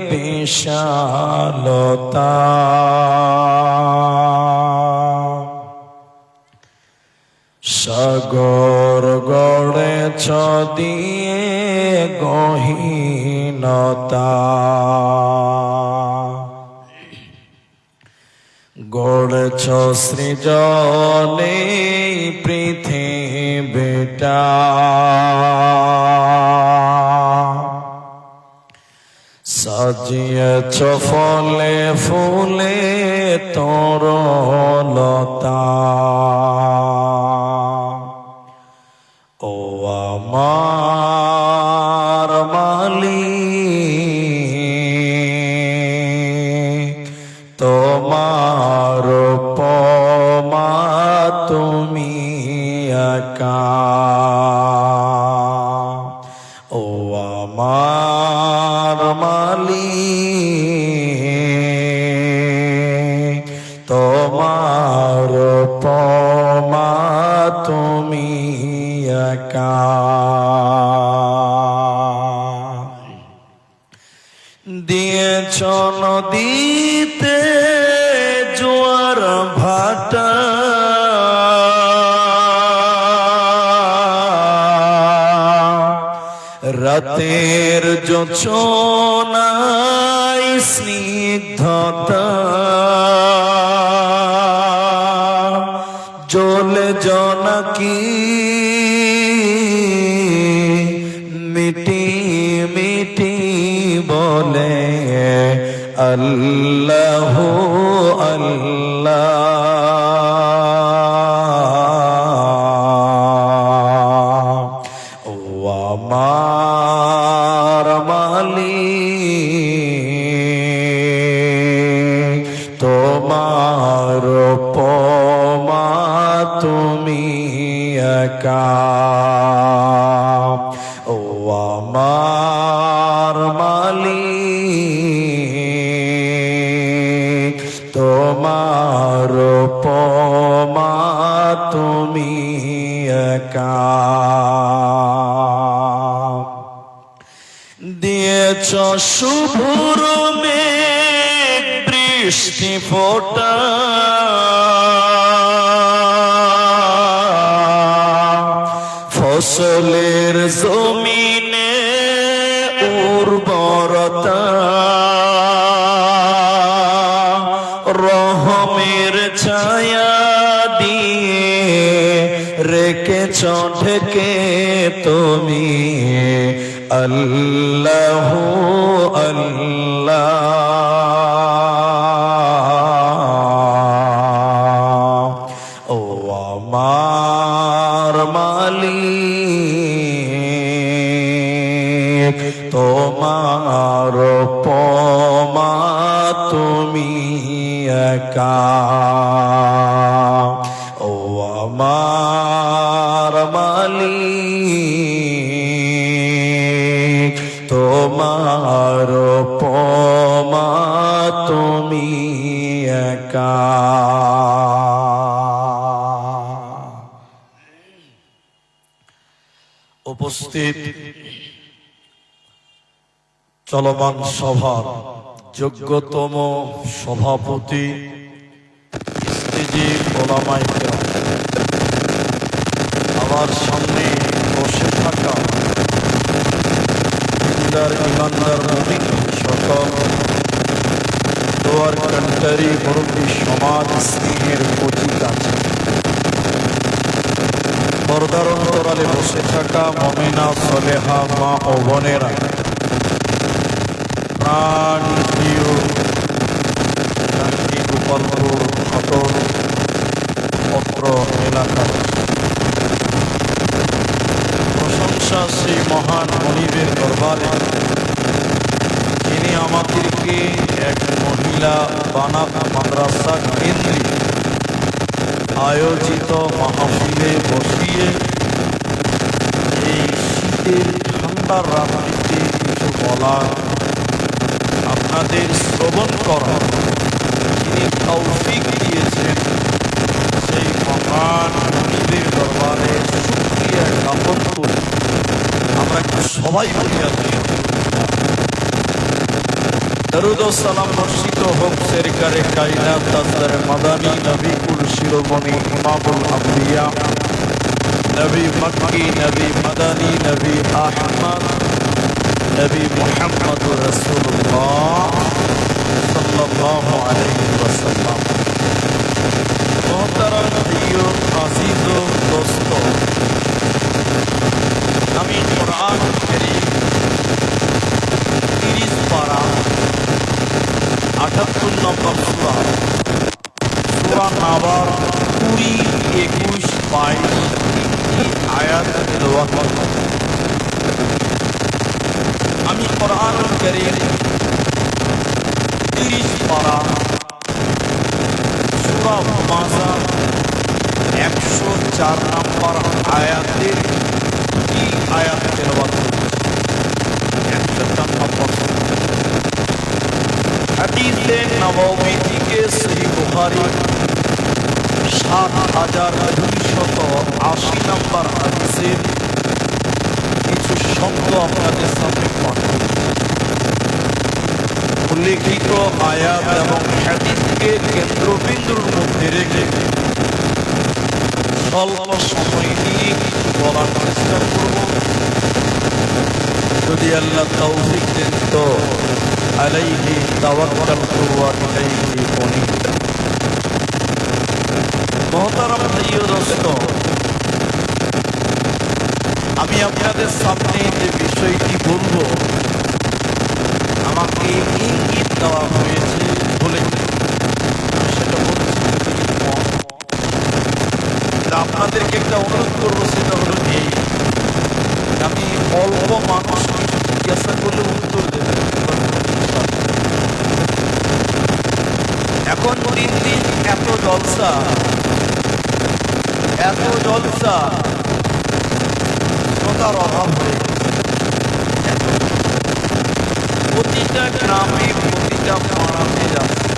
বিশালতা সাগর গড়েছ দিয়ে গহীনতা গড়েছ সৃজনে পৃথিবীটা সাজিয়েছ ফলে ফুলে তরলতা ও আমার মালিক তোমার উপমা তুমি একা ও আমার মালিক তোমার উপমা তুমি একা দিয়েছ নদীতে জোয়ার ভাটা রাতের জোছনায় স্নিগ্ধতা জ্বলে জোনাকি মিটি মিটি বলে আল্লাহ আল্লাহ ও আমার মালিক তোমার উপমা তুমি একা ও আমার মালিক তোমার উপমা তুমি একা দিয়েছ শুভ্র মেঘ বৃষ্টি ফোঁটা ফসলের জমিনে উর্বরতা রহমের ছায়া দিয়ে রেখেছ ঢেকে তুমি আল্লাহ আল্লাহ ও আমার মালিক তোমার উপমা তুমি একা ও আমার মালিক তোমার উপমা তুমি একা উপস্থিত চলমান সভার যোগ্যতম সভাপতি ওলামায়ে কেরাম আমার সামনে বসে থাকা ইমানদার মুমিন সকল দোয়ার কান্ডারি মুরব্বী সমাজ স্নেহের কচি কাছে পর্দার অন্তরালে বসে থাকা মুমিনা সালেহা মা ও বোনেরা প্রাণ প্রিয় গোপালপুর ঘটন অত্র এলাকার প্রশংসা সেই মহান মনিবের দরবারে যিনি আমাদেরকে এক মহিলা বানাত মাদ্রাসা কেন্দ্রিক আয়োজিত মাহফিলে বসিয়ে এই শীতের ঠান্ডার রাত্রিতে কিছু বলা আপনাদের শ্রবণ করা যিনি তৌফিক দিয়েছেন সেই মহান মনিবের দরবারে শুকরিয়া জ্ঞাপন করি আমরা একটু সবাই বলি दरूद व सलाम वर्षित होक सरकारे कायनात ताजदार मदानी नबी कुल शिरोमणि इमामुल अंबिया नबी मक्की नबी मदानी नबी अहमद नबी मुहम्मद रसूलुल्लाह सल्लल्लाहु अलैहि वसल्लम। मोहतरम भाइयों, अजीजों, दोस्तों, আমি কুরআন কারীম 30 পারা 78 নম্বর সূরা নাবার 20, 21, 22 আয়াত তেলাওয়াত করব। আমি কুরআন কারীম 30 পারা সূরা মাসা 104 নম্বর আয়াতের आयत तिलावत हदीसे नबवी के सही बुखारी 7280 नंबर हदीसे কিছু শব্দ আপনাদের সামনে পড়ে। উল্লেখিত আয়াত এবং হাদিসকে কেন্দ্রবিন্দুর মধ্যে রেখে স্বল্প সময় নিয়ে কিছু বলার চেষ্টা করব। যদি আল্লাহ তৌফিক দেন তো আলাইহি তাওয়াক্কালতু ওয়া ইলাইহি উনীব। মুহতারাম ভাইও দোস্ত, আমি আপনাদের সামনে যে বিষয়টি বলবো আমাকে ইঙ্গিত দেওয়া হয়েছে বলে সেটা বলছি। আপনাদেরকে একটা অনুরোধ করবো, সেটা হলো এই, আমি অল্প মানুষ জিজ্ঞাসা করলে উত্তর দেবে। এখন দিন দিন এত জলসা শ্রোতার অভাব হয়ে প্রতিটা গ্রামে প্রতিটা পাড়াতে যাচ্ছে।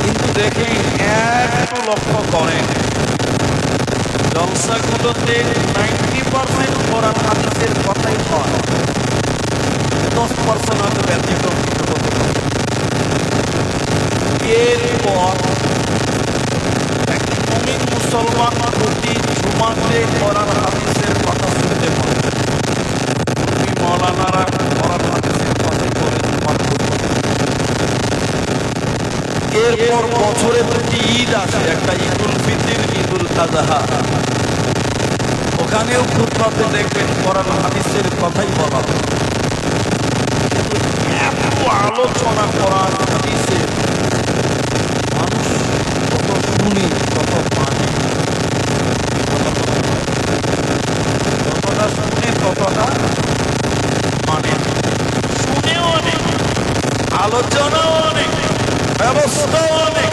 কিন্তু দেখেন, একটু লক্ষ্য করেন, জলসাগুলোতে 90% কোরআন হাদিসের কথাই হয়, 10% হয়তো ব্যতিক্রম কিছু হতে পারে। এরপর মুমিন মুসলমান প্রতি জুমাতে কোরআন হাদিসের কথা শুনতে পারে। মৌলানারা কোরআন হাদিসের কথাই বলে জুমার খুতবা। এরপর বছরে দুটি ঈদ আসে, একটা ঈদুল ফিতর, ঈদুল আযহা। ওখানেও খুতবাতে দেখবেন কোরআন হাদিসের কথাই বলা হয়। কিন্তু এত আলোচনা কোরআন হাদিসের, মানুষ কত শুনি, কত মানে, যতটা শুনে ততটা মানে। শুনেও অনেক, আলোচনাও অনেক, ব্যবস্থা অনেক,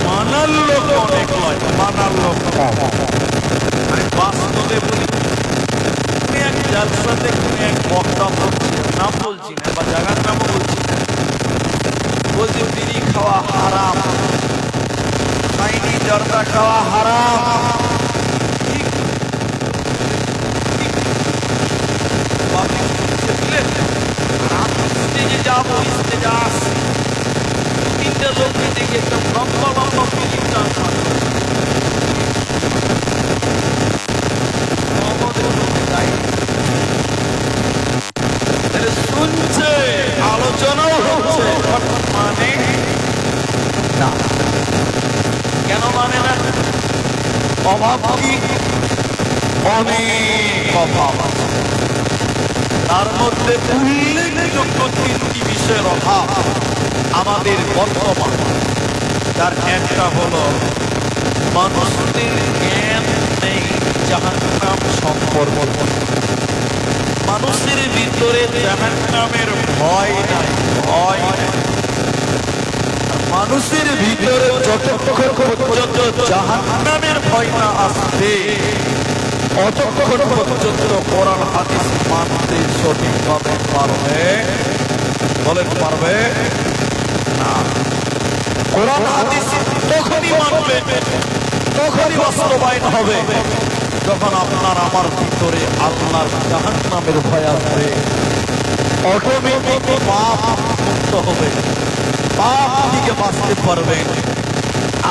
মানার লোক অনেক নয়, মানার লোক কম। আমি বাস্তবে বলি, কোন এক জালসাতে কোন এক বক্তা বলছে, নাম বলছি না বা জায়গার নামও বলছি না, বলছে বিড়ি খাওয়া হারাম, খাইনি জর্দা খাওয়া হারাম। যাবো স্টেজে আসছি, তিনটে লোককে দেখে একটা লম্বা লম্বা ফিলিং ডান্স শুনছে, আলোচনাও হচ্ছে, মানে না। কেন মানে না? অভাব কি? অনেক অভাব আছে। তার মধ্যে উল্লেখযোগ্য 3টি বিষয়ের অভাব আমাদের বর্তমান। তার একটা হলো মানুষদের জ্ঞান নেই জাহান্নাম সম্পর্কে। মানুষের ভিতরে জাহান্নামের ভয় নাই, ভয় নাই। মানুষের ভিতরে যতক্ষণ পর্যন্ত জাহান্নামের ভয় না আসবে, অতক্ষণ পর্যন্ত কোরআন হাদিস মানতে সঠিকভাবে পারবে, বলেন পারবে না। কোরআন হাদিস তখনই মানবে, তখনই বাস্তবায়ন হবে যখন আপনার আমার ভিতরে আল্লাহর জাহান্নামের ভয় আসবে। অটোমেটিক পাপ মুক্ত হবে, পাপ থেকে বাঁচতে পারবে।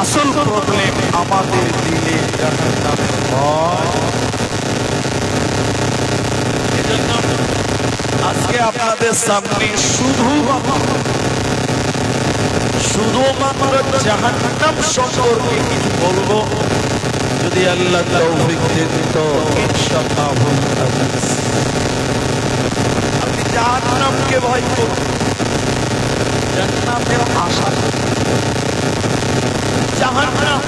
আসল প্রবলেম আমাদের দিলে জাহান্নামের ভয়। এজন্য আজকে আপনাদের সামনে শুধুমাত্র জাহান্নাম সম্পর্কে কিছু বলবো, যদি আল্লাহ তৌফিক দেন তো ইনশাআল্লাহ। আপনি জাহান্নামকে ভয় করুন, জান্নাতের আশা করুন। জাহান্নাম,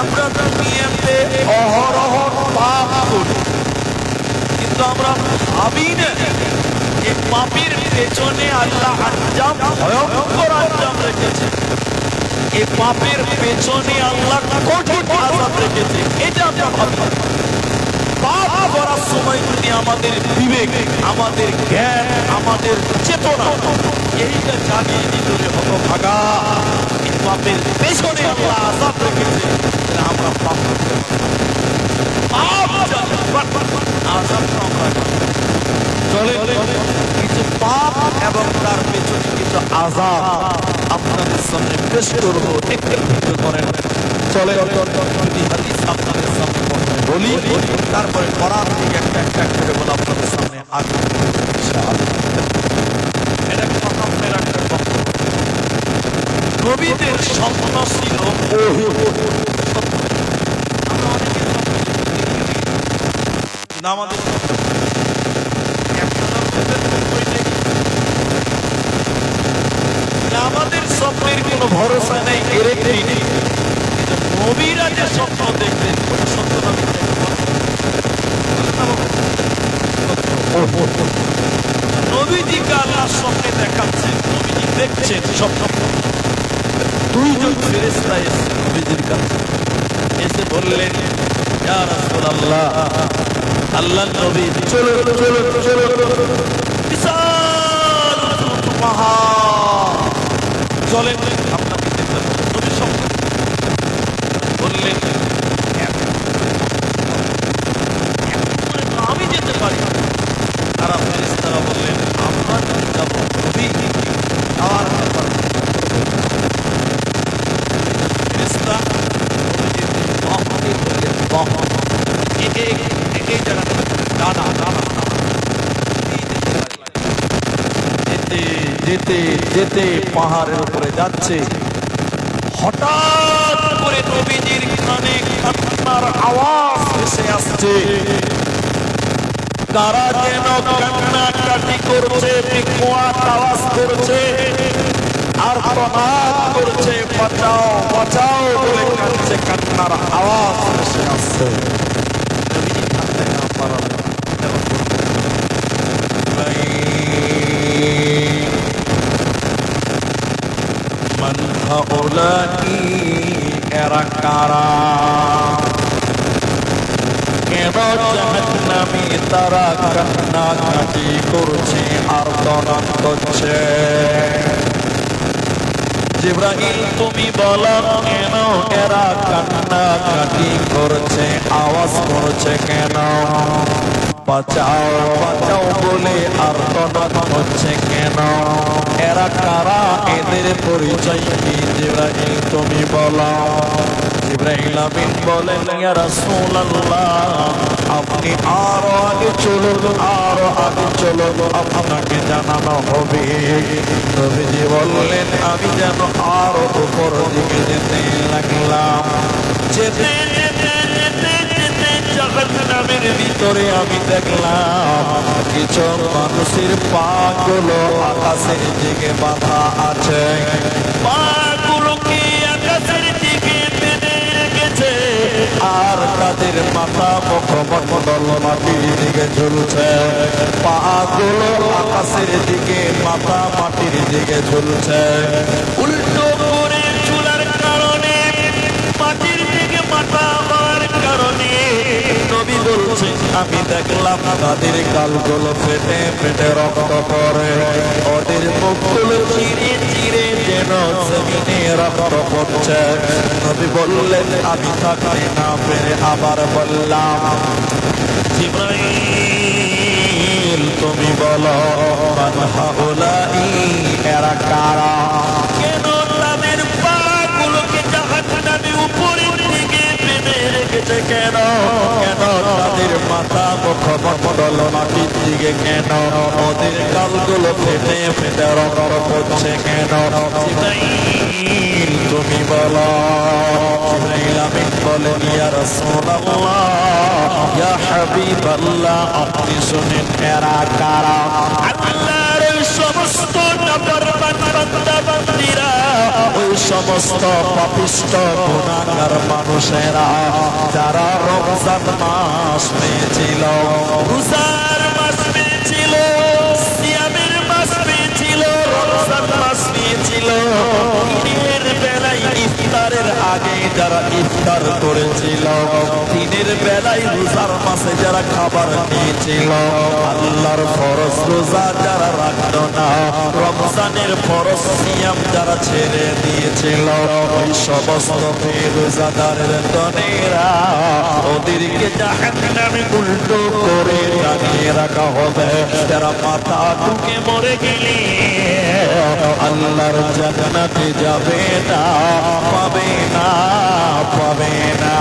আমরা দুনিয়াতে অহরহ পাপ করি, কিন্তু আমরা ভাবি না এই পাপের পেছনে আল্লাহ আঞ্জাম, ভয়ঙ্কর আঞ্জাম রেখেছে। এই পাপের পেছনে আল্লাহ কঠিন আযাব রেখেছে, এটা আমরা ভাবি। পাপ করার সময় যদি আমাদের বিবেক, আমাদের জ্ঞান, আমাদের চেতনা এইটা জানিয়ে দিত যে হতভাগা, এই পাপের পেছনে আল্লাহ আযাব রেখেছে, আমরা পাপ করতে চলে কিছু পাপ এবং তার পেছনে কিছু আযাব আপনাদের সামনে পেশ করব। একটু করেন, চলে হাদিস আপনাদের সামনে বলি, তারপরে কোরআন থেকে একটা করে বলে আপনাদের সামনে আগে এটা কথা মনে রাখতে হবে। নবীদের স্বপ্ন ছিল আমাদের আমাদের স্বপ্নের কোনো ভরসা নেই, গ্যারান্টি নেই। নবীরা যে স্বপ্ন দেখতেন ওই সত্য নবী নবীজিকে আল্লাহ স্বপ্নে দেখাচ্ছেন, নবীজি দেখছেন স্বপ্ন। দুইজন ফেরেশতা এসে নবীজির কাছে এসে বললেন, ইয়া রাসূলুল্লাহ, আল্লাহ নবী চলো চলো চলো, বিশাল পাহাড় চলেন আপনাকে দেখতে হবে। নবী স্বপ্ন বললেন, আমি যেতে পারি। তারা ফেরেশতারা বললেন, আমরা যদি যাবো নবী আর ফেরেশতা এই জায়গাটা দাদা দাদা যেতে যেতে পাহাড়ের উপরে যাচ্ছে, হঠাৎ করে নবীজির কানে কান্নার আওয়াজ ভেসে আসছে। তারা যেন কান্নাকাটি করছে, বিকোয়াত আওয়াজ করছে আর প্রনাদ করছে, বাঁচাও বাঁচাও বলে কাঁদছে, কান্নার আওয়াজ ভেসে আসছে। নবীজি কাঁদতে না পারলেন। মান হাউলাই, এরা কারা? কেন জাহান্নামী তারা কান্নাকাটি করছে আর দনন করছে? জিবরাইল তুমি বলো, কেন এরা কান্নাকাটি করছে, আওয়াজ করছে কেন? বাঁচাও বাঁচাও বলে আর দনন হচ্ছে কেন? এরা কারা, এদের পরিচয় কি? জিবরাইল তুমি বলো। জিবরাইল আমিন বলেন, ইয়া রাসূলুল্লাহ, আপনি আরো আগে চলুন, আরো আগে চলুন, আপনাকে জানানো হবে। নবীজি বললেন, আমি যেন আরো উপর দিকে যেতে লাগলাম। যেতে যেতে যেতে যেতে জাহান্নামের ভিতরে আমি দেখলাম কিছু মানুষের পাগুলো আকাশের দিকে বাঁধা আছে। পাগুলোকে আকাশের দিকে বেঁধে রেখেছে আর তাদের মাথা মুখমণ্ডল মাটির দিকে ঝুলছে। পাগুলো আকাশের দিকে, মাথা মাটির দিকে ঝুলছে। উল্টো করে চুলার কারণে, মাটির দিকে মাথা হওয়ার কারণে নবী বলছেন, আমি দেখলাম তাদের গালগুলো ফেটে ফেটে রক্ত পড়ে, ওদের মুখগুলো চিরে চিরে যেন জমিনে রক্ত পড়ছে। নবী বললেন, আমি থাকতে না পেরে আবার বললাম, জিবরাইল তুমি বলো, মান মান হাউলাই, এরা কারা? কেন তাদের পাগুলোকে জাহান্নামে উপরের দিকে টেনে রেখেছে? কেন কেন তাদের মাথা মুখ মণ্ডল মাটির দিকে? কেন ওদের গালগুলো ফেটে ফেটে রক্ত পড়ছে? কেন? তুমি বলো। জিবরাইল আমিন বলেন, ইয়া রাসূলুল্লাহ, ইয়া হাবিবাল্লাহ, আপনি শুনেন এরা কারা? আল্লাহর ওই সমস্ত নাফরমান বান্দা বান্দীরা, ওই সমস্ত পাপিষ্ঠ গুনাহগার মানুষেরা যারা রমজান মাস পেয়েছিল, রোজার মাস পেয়েছিল, সিয়ামের মাস পেয়েছিল, রমজান মাস পেয়েছিল, দিনের বেলায় ইফতারের আগে যারা ইফতার করেছিল, দিনের বেলায় রোজার মাসে যারা খাবার নিয়েছিল, আল্লাহর ফরজ রোজা যারা রাখত না, রমজানের ফরজ সিয়াম যারা ছেড়ে দিয়েছিল, ওই সমস্ত রোজাদারের দনেরা ওদেরকে জাহান্নামে উল্টো করে টানিয়ে রাখা হবে। যারা মাথা ঢুকে মরে গেলে আল্লাহর জান্নাতে যাবে না, পাবে না, পাবে না।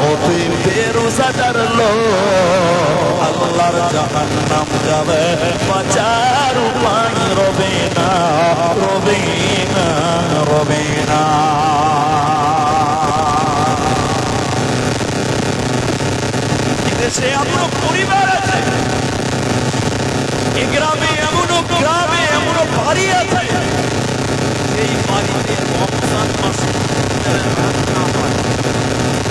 ওদের বেরোজাদার লোক আল্লাহর জাহান্নাম যাবে, বাঁচার উপায় রবে না, রবে না, রবে না। এদেশে এমনও পরিবার আছে, এই গ্রামে এমনও গ্রামে এমনও বাড়ি আছে, এই বাড়িতে রমজান মাসে রান্না হয়,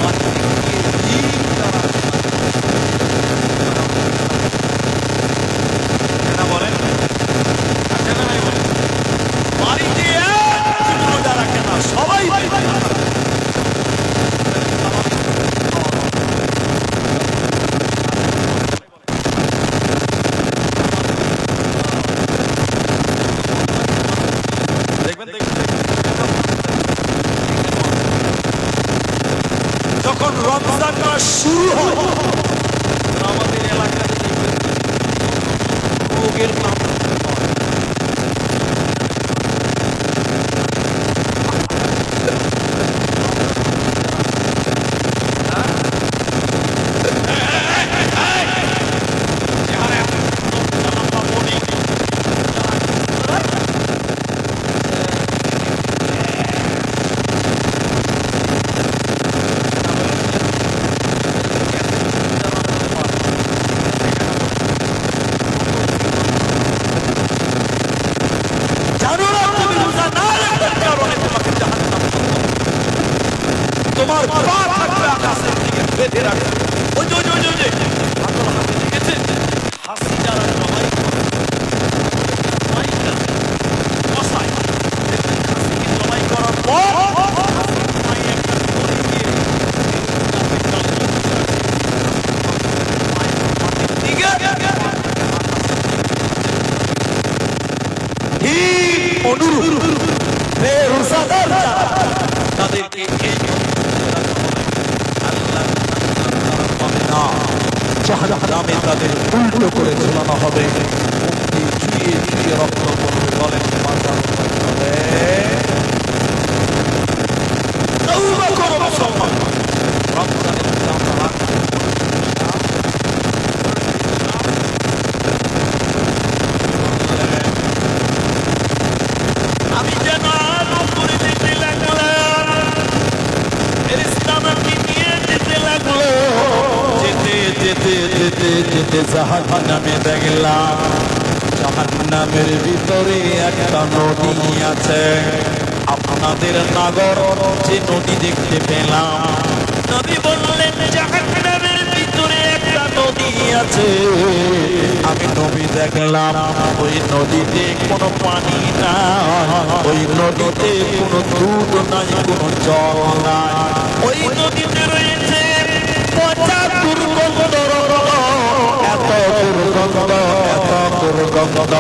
বাড়িতে গিয়ে দিন তারা বলেন আছে না নাই বলেন, বাড়িতে যারা কেনা সবাই যখন রমজান মাস শুরু হয় আমাদের এলাকাতে রোগের নাম তোমার পা থাকবে আকাশের দিকে বেঁধে রাখবে। ওই যে হাতল হাতে দেখেছেন হাসি যারা জমাই মশাই হাসিকে জমাই করার পর অনুরূপ তাদেরকে জাহান্নামে তাদের উল্টো করে ঝুলানো হবে, চুইয়ে চুইয়ে রক্ত পড়বে। বলেন আমি যেন করে যেতে লাগলাম, আমাকে নিয়ে যেতে লাগলো, যেতে যেতে যেতে যেতে জাহান্নামে দেখলাম জাহান্নামের ভিতরে একটা নদী আছে। আপনাদের নাগর যে নদী দেখতে পেলাম, নবী বললেন জাহান্নামের ভিতরে একটা নদী আছে। আমি নবী দেখলাম ওই নদীতে কোনো পানি না, ওই নদীতে কোনো দুধ নাই, কোনো জল নাই, ওই নদীতে রয়েছে পচা দুর্গন্ধ, এত দুর্গন্ধ, এত দুর্গন্ধ দুর্গন্ধ,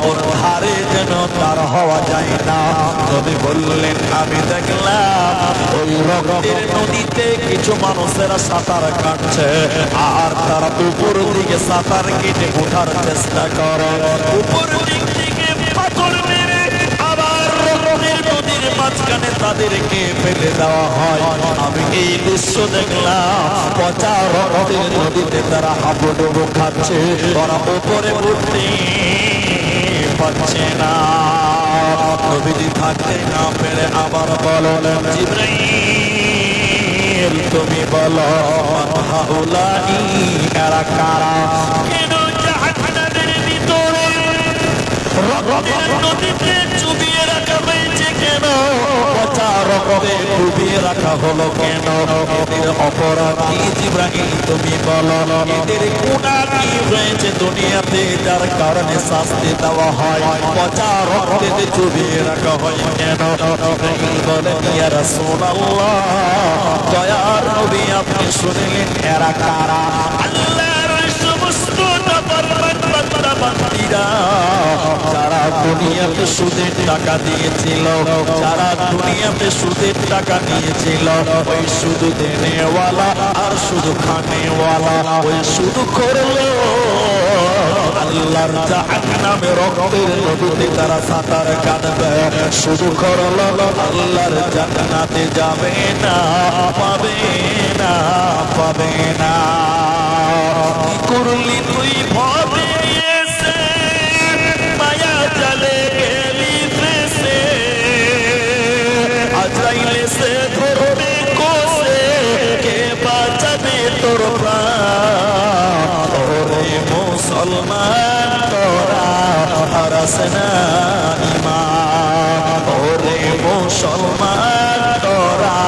ওর ধারে যেন তার হওয়া যায় না। নবী বললেন আমি দেখলাম ওই রক্তের নদীতে কিছু মানুষেরা সাঁতার কাটছে, আর তারা উপর দিকে সাঁতার কেটে ওঠার চেষ্টা করে, উপর দিক থেকে পাথর মেরে আবার রক্তের নদীর মাঝখানে তাদেরকে ফেলে দেওয়া হয়। আমি এই দৃশ্য দেখলাম, পচা রক্তের নদীতে তারা হাবুডুবু খাচ্ছে, ওরা উপরে উঠতে পারছে না। নবীজি থাকতে না পেরে আবার বললেন জিবরাইল তুমি বলো হাউলাই এরা কারা? কেন জাহান্নামের ভিতরে রক্তের নদীতে চুবিয়ে রাখা হয়েছে কেন? পচা রক্তে ডুবিয়ে রাখা হলো কেন? এদের অপরাধ কি জিবরাইল তুমি বলো? এদের গুনাহ কি হয়েছে দুনিয়াতে যার কারণে শাস্তি দেওয়া হয়? পচা রক্তে চুবিয়ে রাখা হয় কেন? জিবরাইল বলেন ইয়া রাসূলুল্লাহ, দয়ার নবী আপনি শুনলেন এরা কারা? আল্লাহর সমস্ত নাফরমান বান্দা বান্দীরা যারা দুনিয়াতে সুদের টাকা দিয়েছিল, যারা দুনিয়াতে সুদের টাকা নিয়েছিল, ওই শুধু দেনেওয়ালা আর শুধু খানেওয়ালা, ওই শুধু করলো আল্লাহর জাহান্নামে রক্তের নদীতে তারা সাঁতার কাটবে, শুধু করলো আল্লাহর জান্নাতে যাবে না, পাবে না, পাবে না। কি করলি তুই ভাবে এসে মায়া জালে গেলি ফেসে, আজরাইল এসে ধরবে কোসে, কে বাঁচাবে তোর প্রাণ? ওরে মুসলমান তোরা হারাস না ঈমান, ওরে মুসলমান তোরা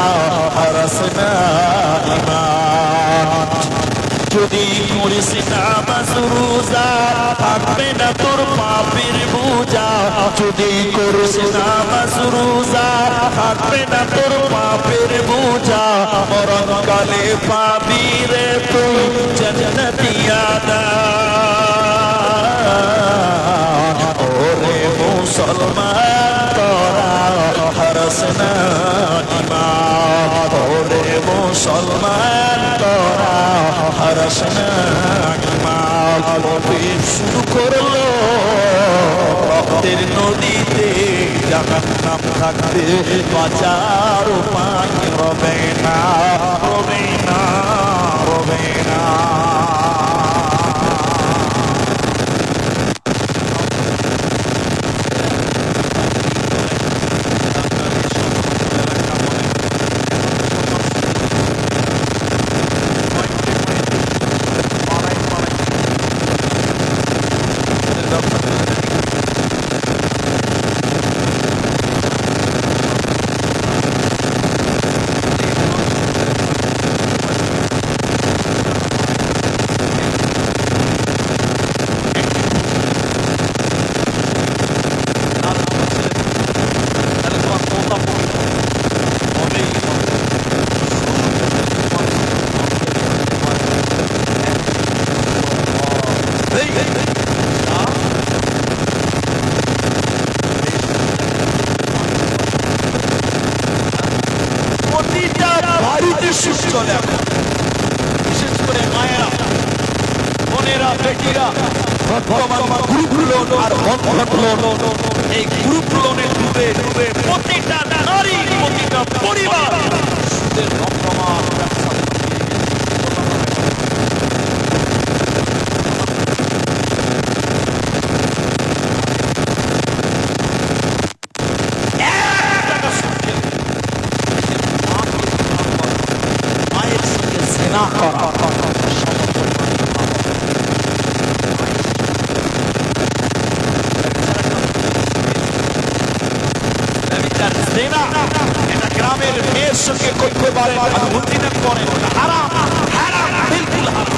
হারাস না ঈমান। যদি করিস নামাজ রোজা থাকবে না তোর পাপের বোঝা, যদি করিস নামাজ রোজা থাকবে না তোর পাপের বোঝা, মরণকালে পাবি রে তুই জান্নাতি আদান। ওরে মুসলমান তোরা হারাস না ঈমান, ওরে মুসলমান তোরা হারাস না ঈমান। শুরু করলো রক্তের নদীতে জাহান্নাম থাকতে বাঁচার উপায় রবে না, রবে না, রবে না। বিশেষ করে মায়েরা, বোনেরা, বেটিরা বর্তমান গ্রুপ লোন আর বন্ধন লোন, এই গ্রুপ লোনে ডুবে ডুবে প্রতিটা নারী, প্রতিটা পরিবার সুদের রকমান ব্যবসা মায়ের সঙ্গে জেনা করা, এটা গ্রামের মেয়ের সঙ্গে করতে পারে, বুদ্ধিটা করে হারাম, হারাম, বিলকুল হারাম।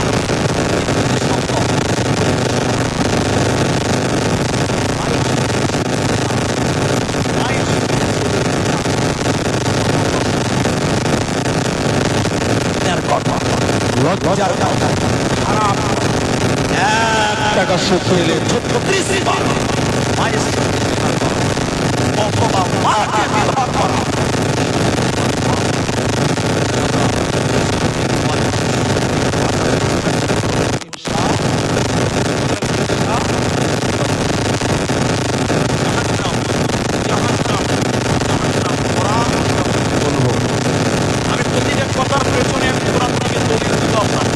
লজ্জার কথা, হারাম। একটা জায়গা শুকিয়ে 36 বার মায়ের সাথে অথবা মাকে বিবাহ করা। আমি প্রতিটা কথার পেছনে কোরআন থেকে দলিল দিব আপনার।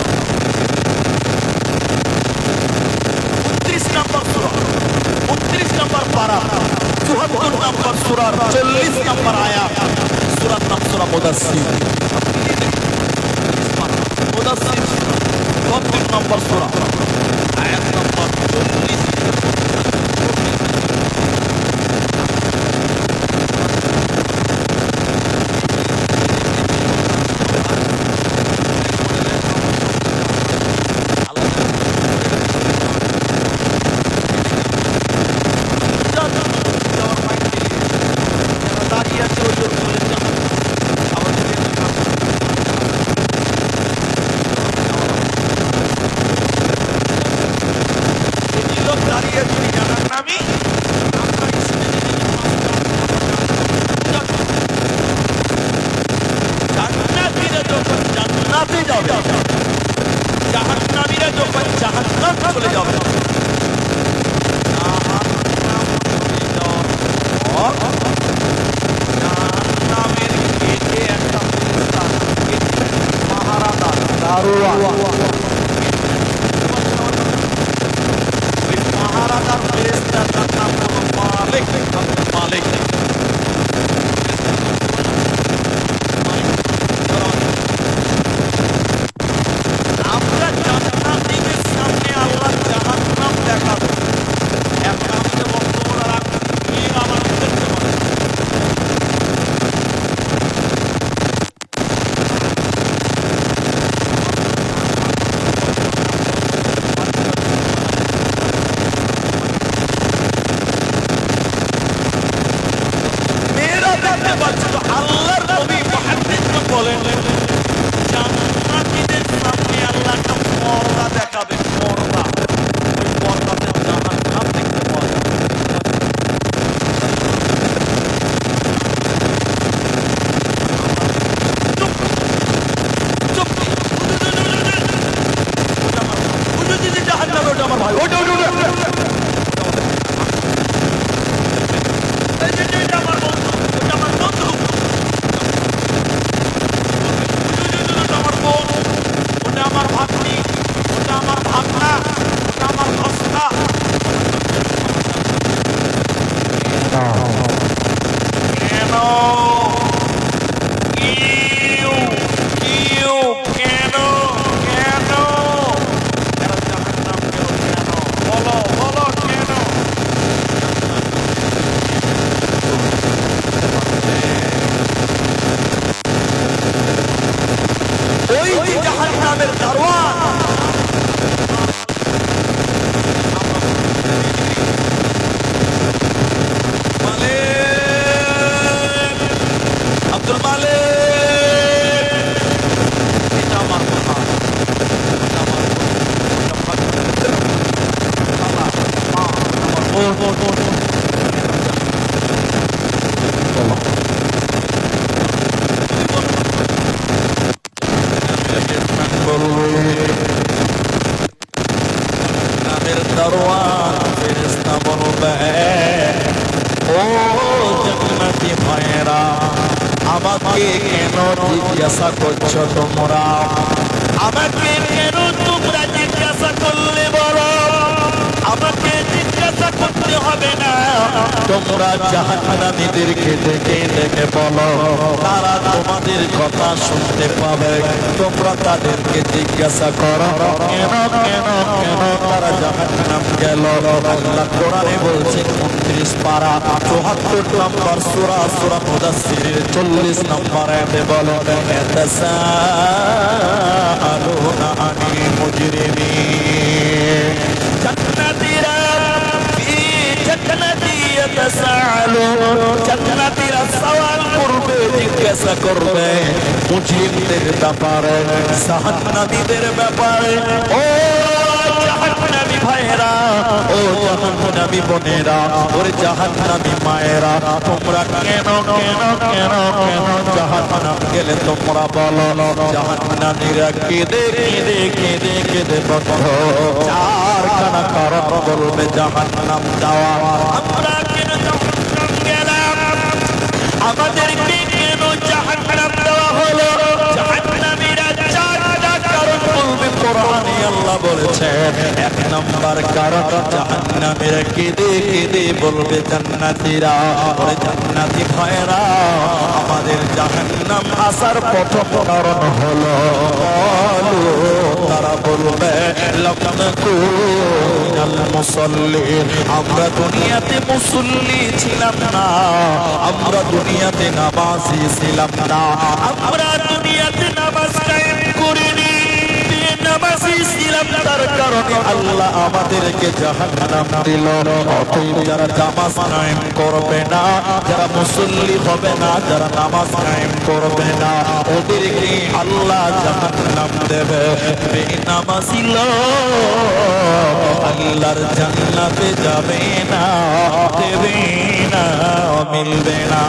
29 নম্বর সূরা, 29 নম্বর পারা, 74 নম্বর সূরার 40 নম্বর আয়াত। সূরার নাম সূরা মুদাসসির। মুদাসসির 74 নম্বর সূরা, আয়াত নম্বর 40। জাহান্নামীরা যখন জাহান্নাম চলে যাবে, জাহান্নামের গেটে একটা পাহারাদার দারোয়ান, ওই পাহারাদার ফেরেশতার নাম হলো মালিক। মালিক আমরা জান্নাতীদের সামনে আল্লাহ জাহান্নাম দেখাবো। এখন আমাদের বক্তব্যটা রাখবেন, আমার দেখতে পারেন। মেয়েরা দেখতে পাচ্ছ তো আল্লাহর নবী মুহাম্মদ বলেন জান্নাতীদের সামনে আল্লাহ একটা পর্দা দেখাবে, পর্দা। ওই পর্দাতে জাহান্নাম দেখতে পাওয়া যাবে। চুপ চুপ, ওটা দিদি জাহান্নামে, ওটা আমার ভাই, ওটা ওটা ওটা আমার বন্ধু, ওটা আমার বন্ধু, আমার বোন, ওটা আমার ভাগ্নি, ওটা আমার ভাগনা, ওটা আমার ভস্তা। কেন ইউ ইউ কেন কেন এরা জাহান্নাম কেন? কেন বলো বলো কেন? ওই যে জাহান্নামের দারোয়ান আব্দুল মালিক, এটা আমার কথা, এটা আমার দারোয়ান ফেরেশতা বলবে, ও জান্নাতি ভাইয়েরা, আমাকে কেন জিজ্ঞাসা করছো তোমরা? আমাকে কেন তোমরা জিজ্ঞাসা করলে বলো? আমাকে জিজ্ঞাসা করতে হবে না, তোমরা জাহান্নামীদেরকে ডেকে ডেকে বলো, তারা তোমাদের কথা শুনতে পাবে। তোমরা তাদেরকে জিজ্ঞাসা করো কেন কেন কেন তারা জাহান্নাম গেল। আল্লাহ কোরআনে বলছেন 29 পারা 74 নম্বর সূরা, সূরা মুদাসসিরের 40 নম্বর আয়াতে বলো, ইয়াতাসাআলুনা আনিল মুজরিমিন। জান্নাতীরা ফি জান্নাতি ইয়াতাসাআলুন, জান্নাতীরা সওয়াল করবে, জিজ্ঞাসা করবে মুজরিমদের ব্যাপারে, জাহান্নামীদের ব্যাপারে। ও জাহান্নামী ভাইয়েরা, ও জাহান্নামী বোনেরা, ওরে জাহান্নামী মায়েরা, তোমরা কেন কেন কেন কেন জাহান্নাম গেলে তোমরা বলো? জাহান্নামীরা কেঁদে কেঁদে কেঁদে কেঁদে বলো, চারখানা কারণ বলবে জাহান্নাম যাওয়া। আমরা কেন জাহান্নাম গেলাম? আমাদেরকে কেন জাহান্নাম দেওয়া হলো? জাহান্নামীরা চারটা কারণ বলবে কোরআনে আল্লাহ বলেছেন। এক নাম্বার কারণ, জাহান্নামীরা কেঁদে কেঁদে বলবে জান্নাতীরা, ওরে জান্নাতি ভাইরা, আমাদের জাহান্নাম আসার প্রথম কারণ হলো, তারা বলবে লামনাকু মিনাল মুসাল্লিন, আমরা দুনিয়াতে মুসল্লি ছিলাম না, আমরা দুনিয়াতে নামাজি ছিলাম না, আমরা দুনিয়াতে নামাজ কায়েম করিনি, নামাজি ছিলাম না, তার কারণে আল্লাহ আমাদেরকে জাহান্নাম দিল। অতএব যারা নামাজ কায়েম করবে না, যারা মুসল্লি হবে না, যারা নামাজ কায়েম করবে না, ওদেরকে আল্লাহ জাহান্নাম দেবে। বেনামাজি লোক আল্লাহর জান্নাতে যাবে না, দেবে না, মিলবে না।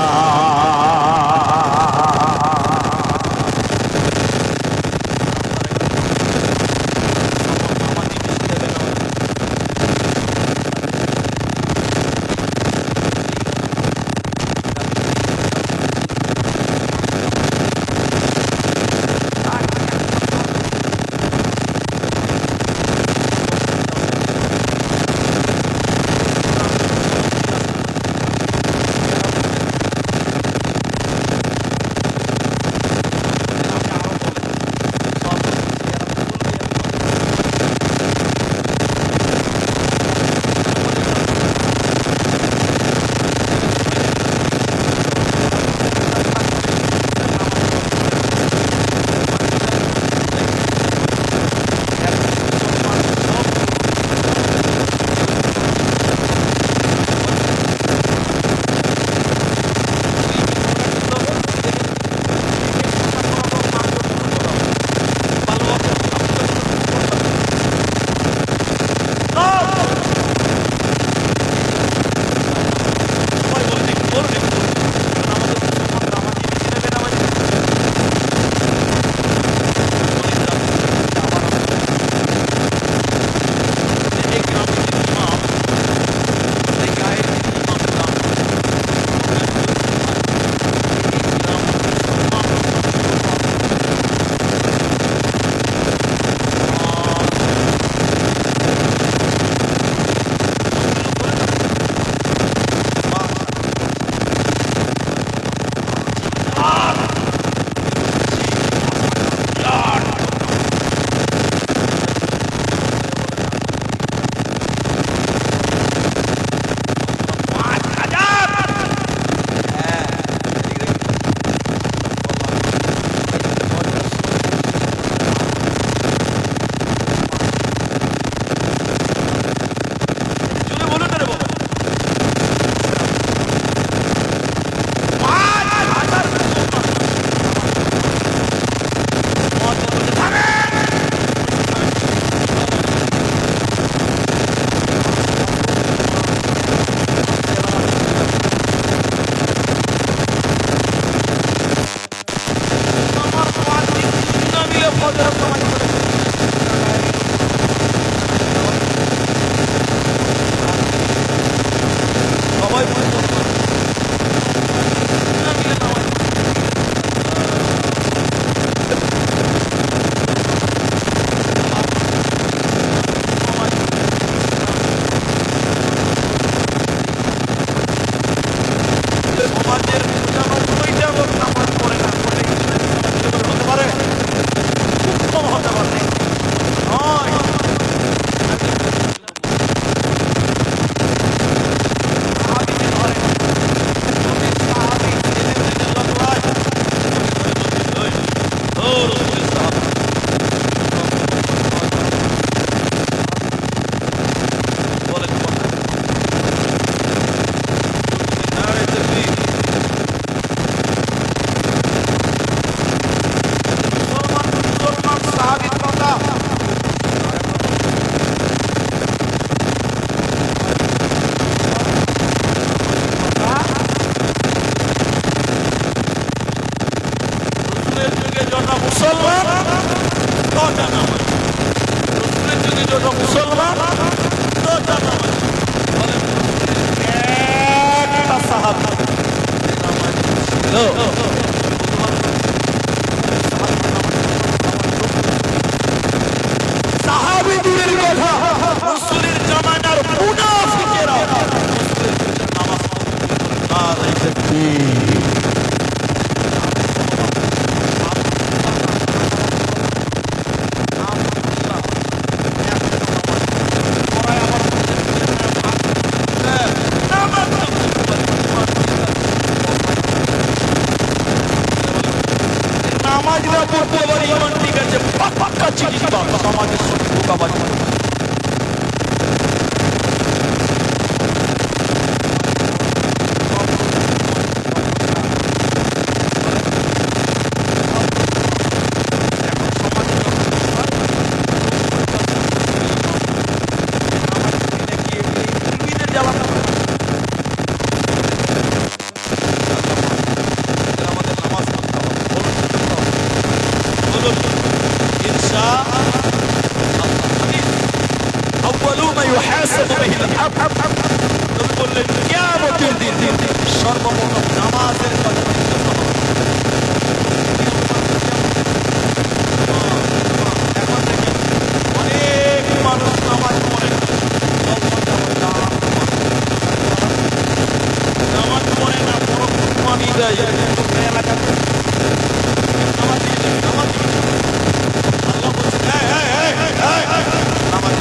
জন মুসলমান, 10টা নামাজি। বলেন, একটা সাহাবী সাহাবীদের কথা রাসূলের জামানার মুনাফিকেরা নামাজ না রেখেছে। সমাজের সঙ্গে ধোঁকাবাজি সর্বপ্রথম নামাজের কথা অনেক মানুষ নামাজ পড়ে নামাজ পড়ে না, বড় কুরবানি দেয় এলাকাতে নামাজ আল্লাহ বলছে নামাজ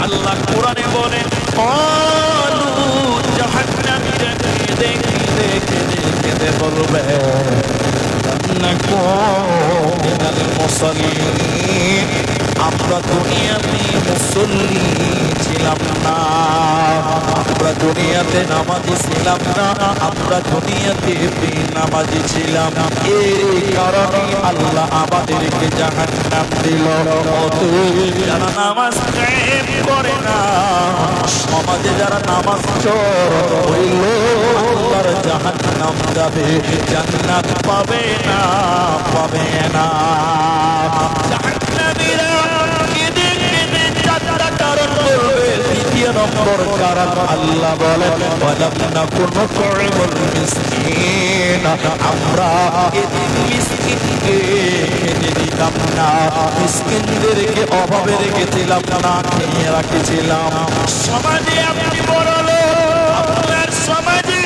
আল্লাহ কোরআনে বলেন জাহান্নামীরা দেখে দেখে দেখে বলবে আমরা দুনিয়াতে মুসল্লি ছিলাম না, আমরা দুনিয়াতে নামাজি ছিলাম না, আমরা দুনিয়াতে বেনামাজি ছিলাম। এই কারণে আল্লাহ আমাদেরকে জাহান্নাম দিল। যারা নামাজ কায়েম করে না, সমাজে যারা নামাজ চোর হইল, আল্লাহর জাহান্নাম যাবে, জান্নাত পাবে না, পাবে না। জাহান্নামীরা কেঁদে কেঁদে 4টা কারণ বলবে। দ্বিতীয় নম্বর কারণ আল্লাহ বলেন ওয়ালাম নাকুন নুত'ইমুল মিসকিন, আমরা এদিন মিসকিনকে খেতে দিতাম না, মিসকিনদেরকে অভাবে রেখেছিলাম না, খেয়ে রাখছিলাম। সমাজে আপনি বড় লোক, আপনার সমাজে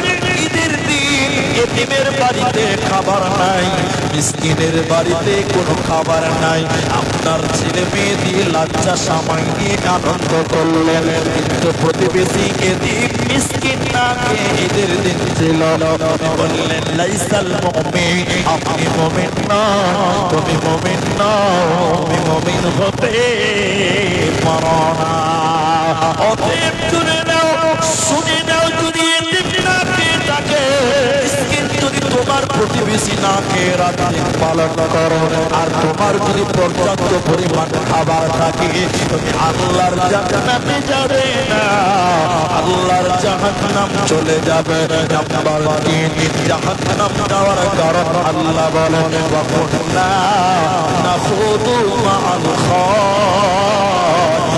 ঈদের দিন এতিমের বাড়িতে খাবার নাই, মিসকিনের বাড়িতে কোনো খাবার নাই। আপনার ছেলে মেয়ে দিয়ে লজ্জা সামাই নিয়ে আনন্দ করলেন, কিন্তু প্রতিবেশী এদিন মিসকিন না খেয়ে ঈদের দিন ছিল। বললেন লাইসাল মুমিন, আপনি মুমিন না, তুমি মুমিন না, তুমি মুমিন হতে পারো না। অতএব শুনে নাও, শুনে নাও, যদি এতিম না খেয়ে থাকে, যদি তোমার প্রতিবেশী না খেয়ে রাতে পালন করো, আর তোমার যদি পর্যাপ্ত পরিমাণ খাবার থাকে, তুমি আল্লাহর জান্নাতে যাবে না, আল্লাহর জাহান্নাম চলে যাবে। নাম্বার 3, জাহান্নাম যাওয়ার কারণ আল্লাহ বলেন ওয়াকুন্না নাখুদু মাআল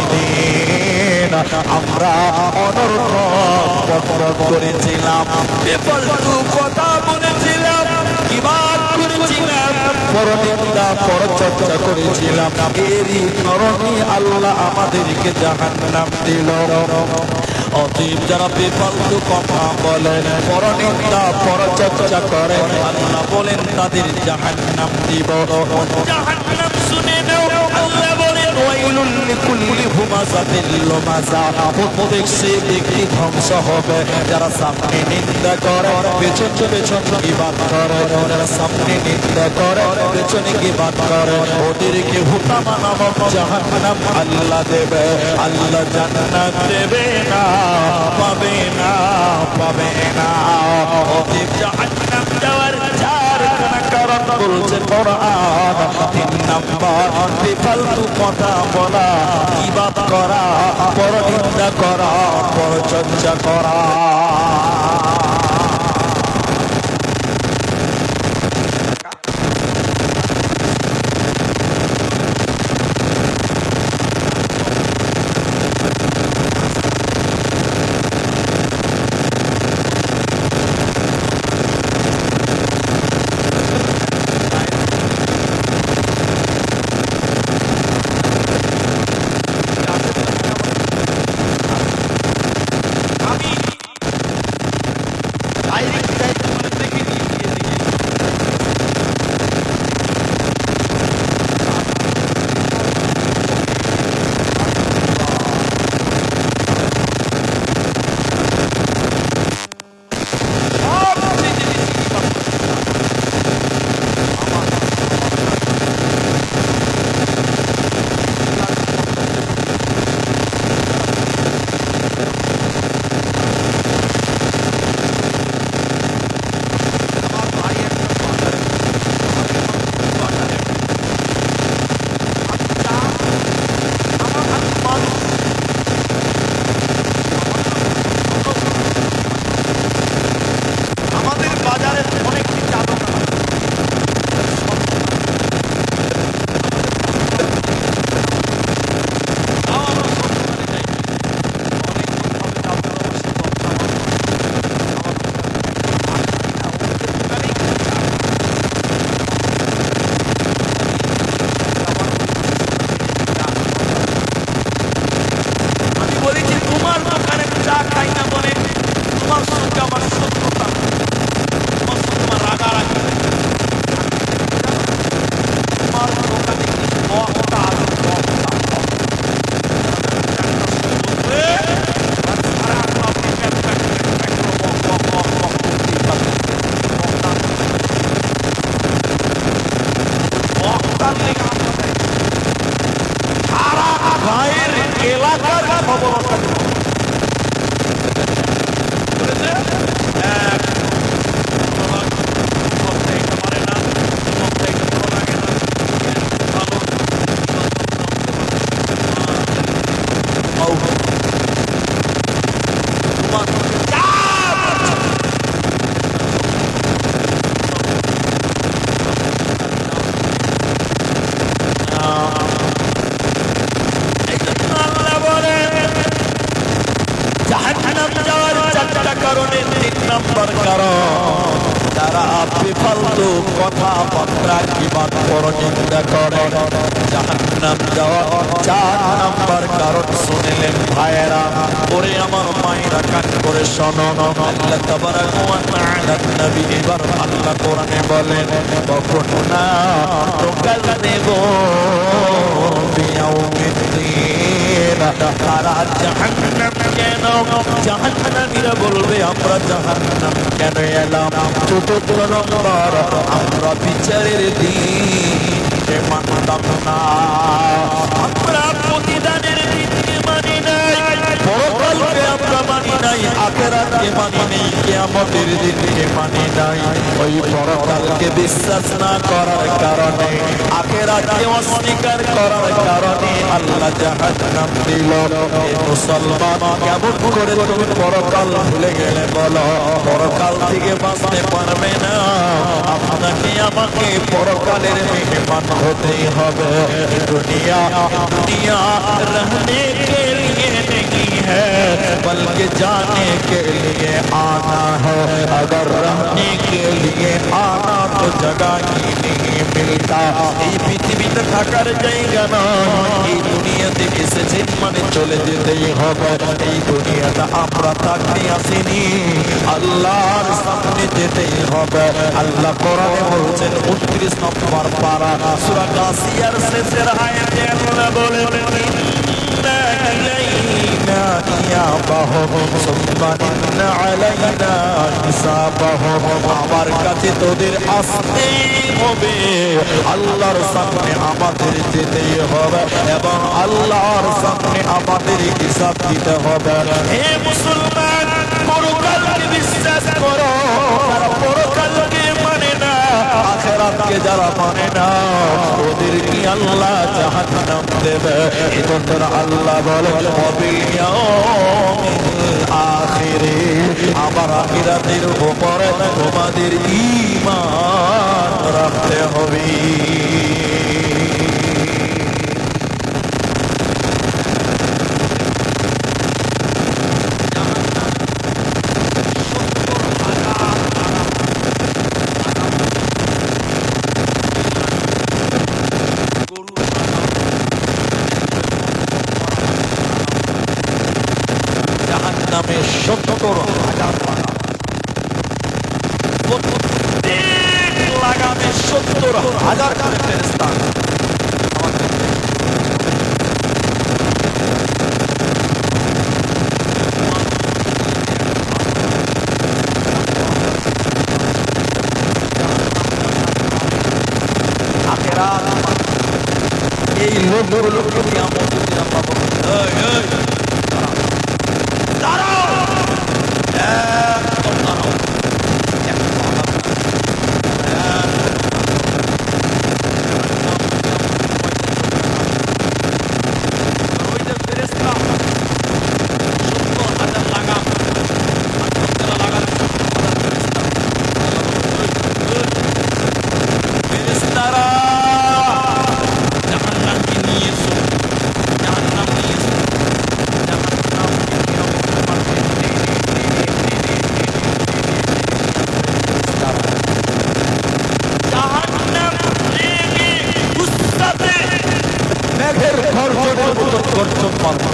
খাইদিন, আমরা অনর্থক করেছিলাম, বেফালতু কথা বলেছিলাম, ইবাদত করেছিলাম, পরনিন্দা পরচর্চা করেছিলাম। এরই কারণে আল্লাহ আমাদেরকে জাহান্নাম দিল। অতএব যারা বেফালতু কথা বলেন, পরনিন্দা পরচর্চা করে, আল্লাহ বলেন তাদের জাহান্নাম দিব। জাহান্নাম শুনে নাও, আল্লাহ বলেন ওয়াইলুল লিকুল্লি হুমাযাতিল লুমাযা, প্রত্যেক সে ব্যক্তি ধ্বংস হবে যারা সামনে নিন্দা করে, পেছনে পেছনে ইবাদত করে, যারা সামনে নিন্দা করে, পেছনে ইবাদত করে, ওদেরকে হুতামা নামক জাহান্নাম আল্লাহ দেবে। আল্লাহ জান্নাত দেবে না, পাবে না, পাবে না। অতএব জাহান্নাম যাওয়ার 4 কারণ বলছেন কোরআন, 3 নাম্বার বেফালতু কথা বলা, গীবত করা, পরনিন্দা করা, পরচর্চা করা। বেফালতু কথাবার্তা কিংবা পরনিন্দা করে জাহান্নাম যাওয়ার 4 নাম্বার কারণ শুনলেন ভাইয়েরা। ওরে আমার মায়েরা কান করে শোনো, আল্লাহ তাবারাক ওয়া তাআলা নবী এবার আল্লাহ কোরআনে বলেন কখন না টোকাল দেব বিয়াউমিদ্দিন, তারা জাহান্নাম কেন, জাহান্নামীরা বলবে আমরা জাহান্নাম কেন এলাম, চতুর্থ নম্বর আমরা বিচারের দিনকে মানতাম না, আমরা প্রতিদানের দিনকে মানি নাই, পরকালকে আমরা মানি নাই, আখিরাতকে মানি নাই, কিয়ামতের দিনকে মানি নাই। ওই পরকালকে বিশ্বাস না করার কারণে, আখিরাতকে অস্বীকার করার কারণে আল্লাহ জাহান্নাম দিল। এ মুসলমান কেমন করে তুমি পরকাল ভুলে গেলে বলো? পরকাল থেকে বাঁচতে পারবে না, আপনাকে আমাকে পরকালের মেহমান হতেই হবে। দুনিয়া দুনিয়া रहने के लिए नहीं है बल्कि जाने के लिए आना है, अगर रहने के लिए आना तो जगह ही नहीं मिलता। এই পৃথিবীতে থাকার জায়গা না, এই দুনিয়াতে এসেছে মানে চলে যেতেই হবে। এই দুনিয়াটা আমরা থাকতে আসিনি, আল্লাহর সামনে যেতেই হবে। আল্লাহ কোরআনে বলছেন 29 নম্বর পারা সূরা গাসিয়ার শেষের আয়াতে আল্লাহ বলেন ইন্না ইলাইনা ইয়াবাহুম সুম্মা ইন্না আলাইনা হিসাবাহুম, আমার কাছে তোদের আসতেই হবে, আল্লাহর সামনে আমাদের যেতেই হবে এবং আল্লাহর সামনে আমাদের হিসাব দিতে হবে। হে মুসলমান, পরকালকে বিশ্বাস করো, তারা পরকালকে মানে না, আখিরাতকে যারা মানে মানে না ওদের কি আল্লাহ জাহান্নাম দেবে। এজন্য আল্লাহ বলে আখিরে আমার আখিরাতের উপরে তোমাদের ঈমান রাখতে হবে। জাহান্নামে 70,000 প্রত্যেক লাগামে 70,000 করে ফেরেশতা। এই লোকগুলোকে কিয়ামতের দিন আল্লাহ বলবেন, এই এই দাঁড়াও, একদম দাঁড়াও। ওই যে ফেরেশতা 70,000 লাগাম ফেরেশতারা জাহান্নামকে নিয়ে এসো, জাহান্নাম নিয়ে এসো, জাহান্নামকে কিয়ামতের মাঠে জাহান্নাম রেগে গুস্সাতে মেঘের গর্জনের মতো গর্জন মারবে।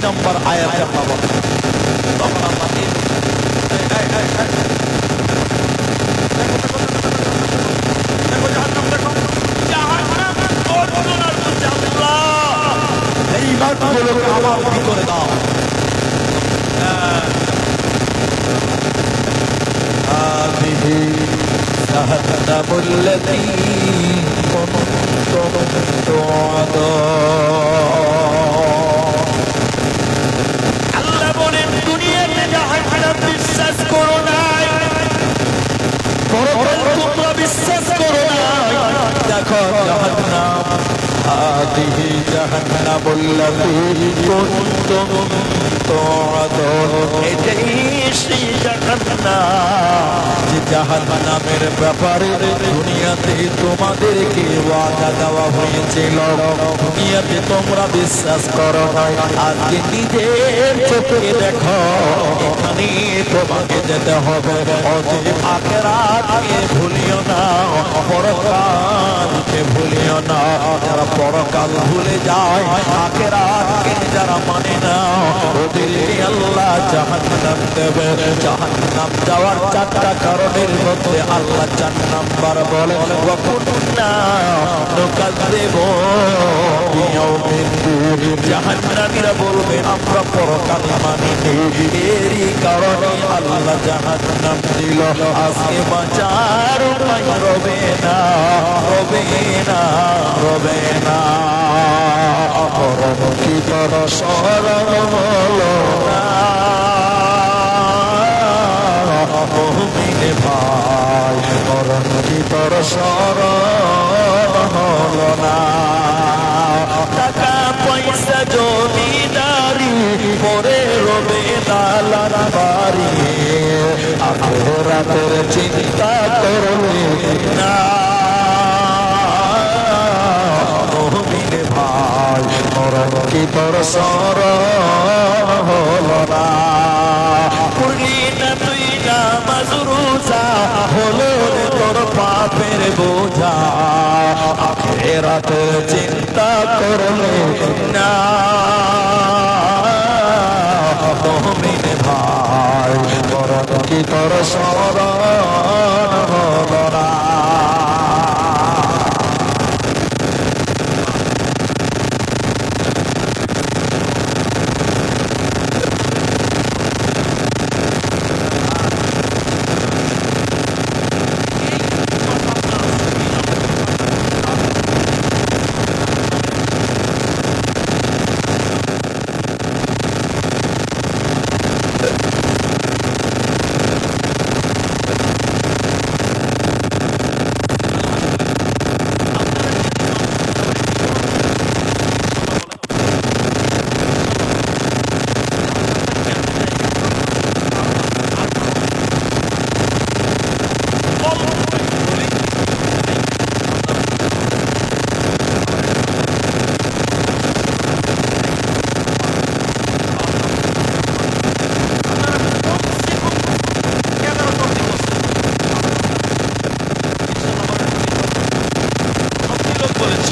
নম্বর আয়াতে আল্লাহ বলেন, তখন আল্লাহ দেখো জাহান্নাম, দেখো জাহান্নাম গর্জনার মধ্যে আল্লাহ এই মানুষগুলোকে আমার ভিতরে দাও। হাযিহি জাহান্নামুল লাতী কুনতুম তুআদুন। দুনিয়াতে জাহান্নাম বিশ্বাস করো নাই, পরকাল তোমরা বিশ্বাস করো নাই। দেখো জাহান্নাম, হাযিহি জাহান্নামুল লাতী কুনতুম তুআদুন। এটাই সেই জাহান্নাম যে জাহান্নামের ব্যাপারে দুনিয়াতে তোমাদেরকে ওয়াদা দেওয়া হয়েছিল। দুনিয়াতে তোমরা বিশ্বাস করো নাই, আজকে নিজের চোখে দেখো এখানে তোমাকে যেতে হবে। অতএব আখিরাতকে ভুলিও না, পরকালকে ভুলিও না। যারা পরকাল ভুলে যায়, আখিরাতকে যারা মানে না, ওদেরকে আল্লাহ জাহান্নাম দেবে। জাহান্নাম যাওয়ার 4টা কারণের মধ্যে আল্লাহ 4 নাম্বার বলে, ওয়া কুন্না নুকাযযিবু বিয়াউমিদ্দিন। জাহান্নামীরা বলবে আমরা পরকাল মানিনি, এরই কারণে আল্লাহ জাহান্নাম দিল। আজকে বাঁচার উপায় রবে না, রবে না, রবে না। কি তোর শরণ হলো না মুমিন ভাই, মরণ কি তোর শরণ হলো না। টাকা পয়সা জমিদারি পরে রবে দালান বাড়ি, আখিরাতের চিন্তা করবে না মুমিন ভাই, মরণ কি তোর শরণ হলো না। করলি না তুই নামাজ রোজা, হলো রে তোর পাপের বোঝা, আখিরাতের চিন্তা করলে না মুমিন ভাই, মরণ কি তোর শরণ হলো না।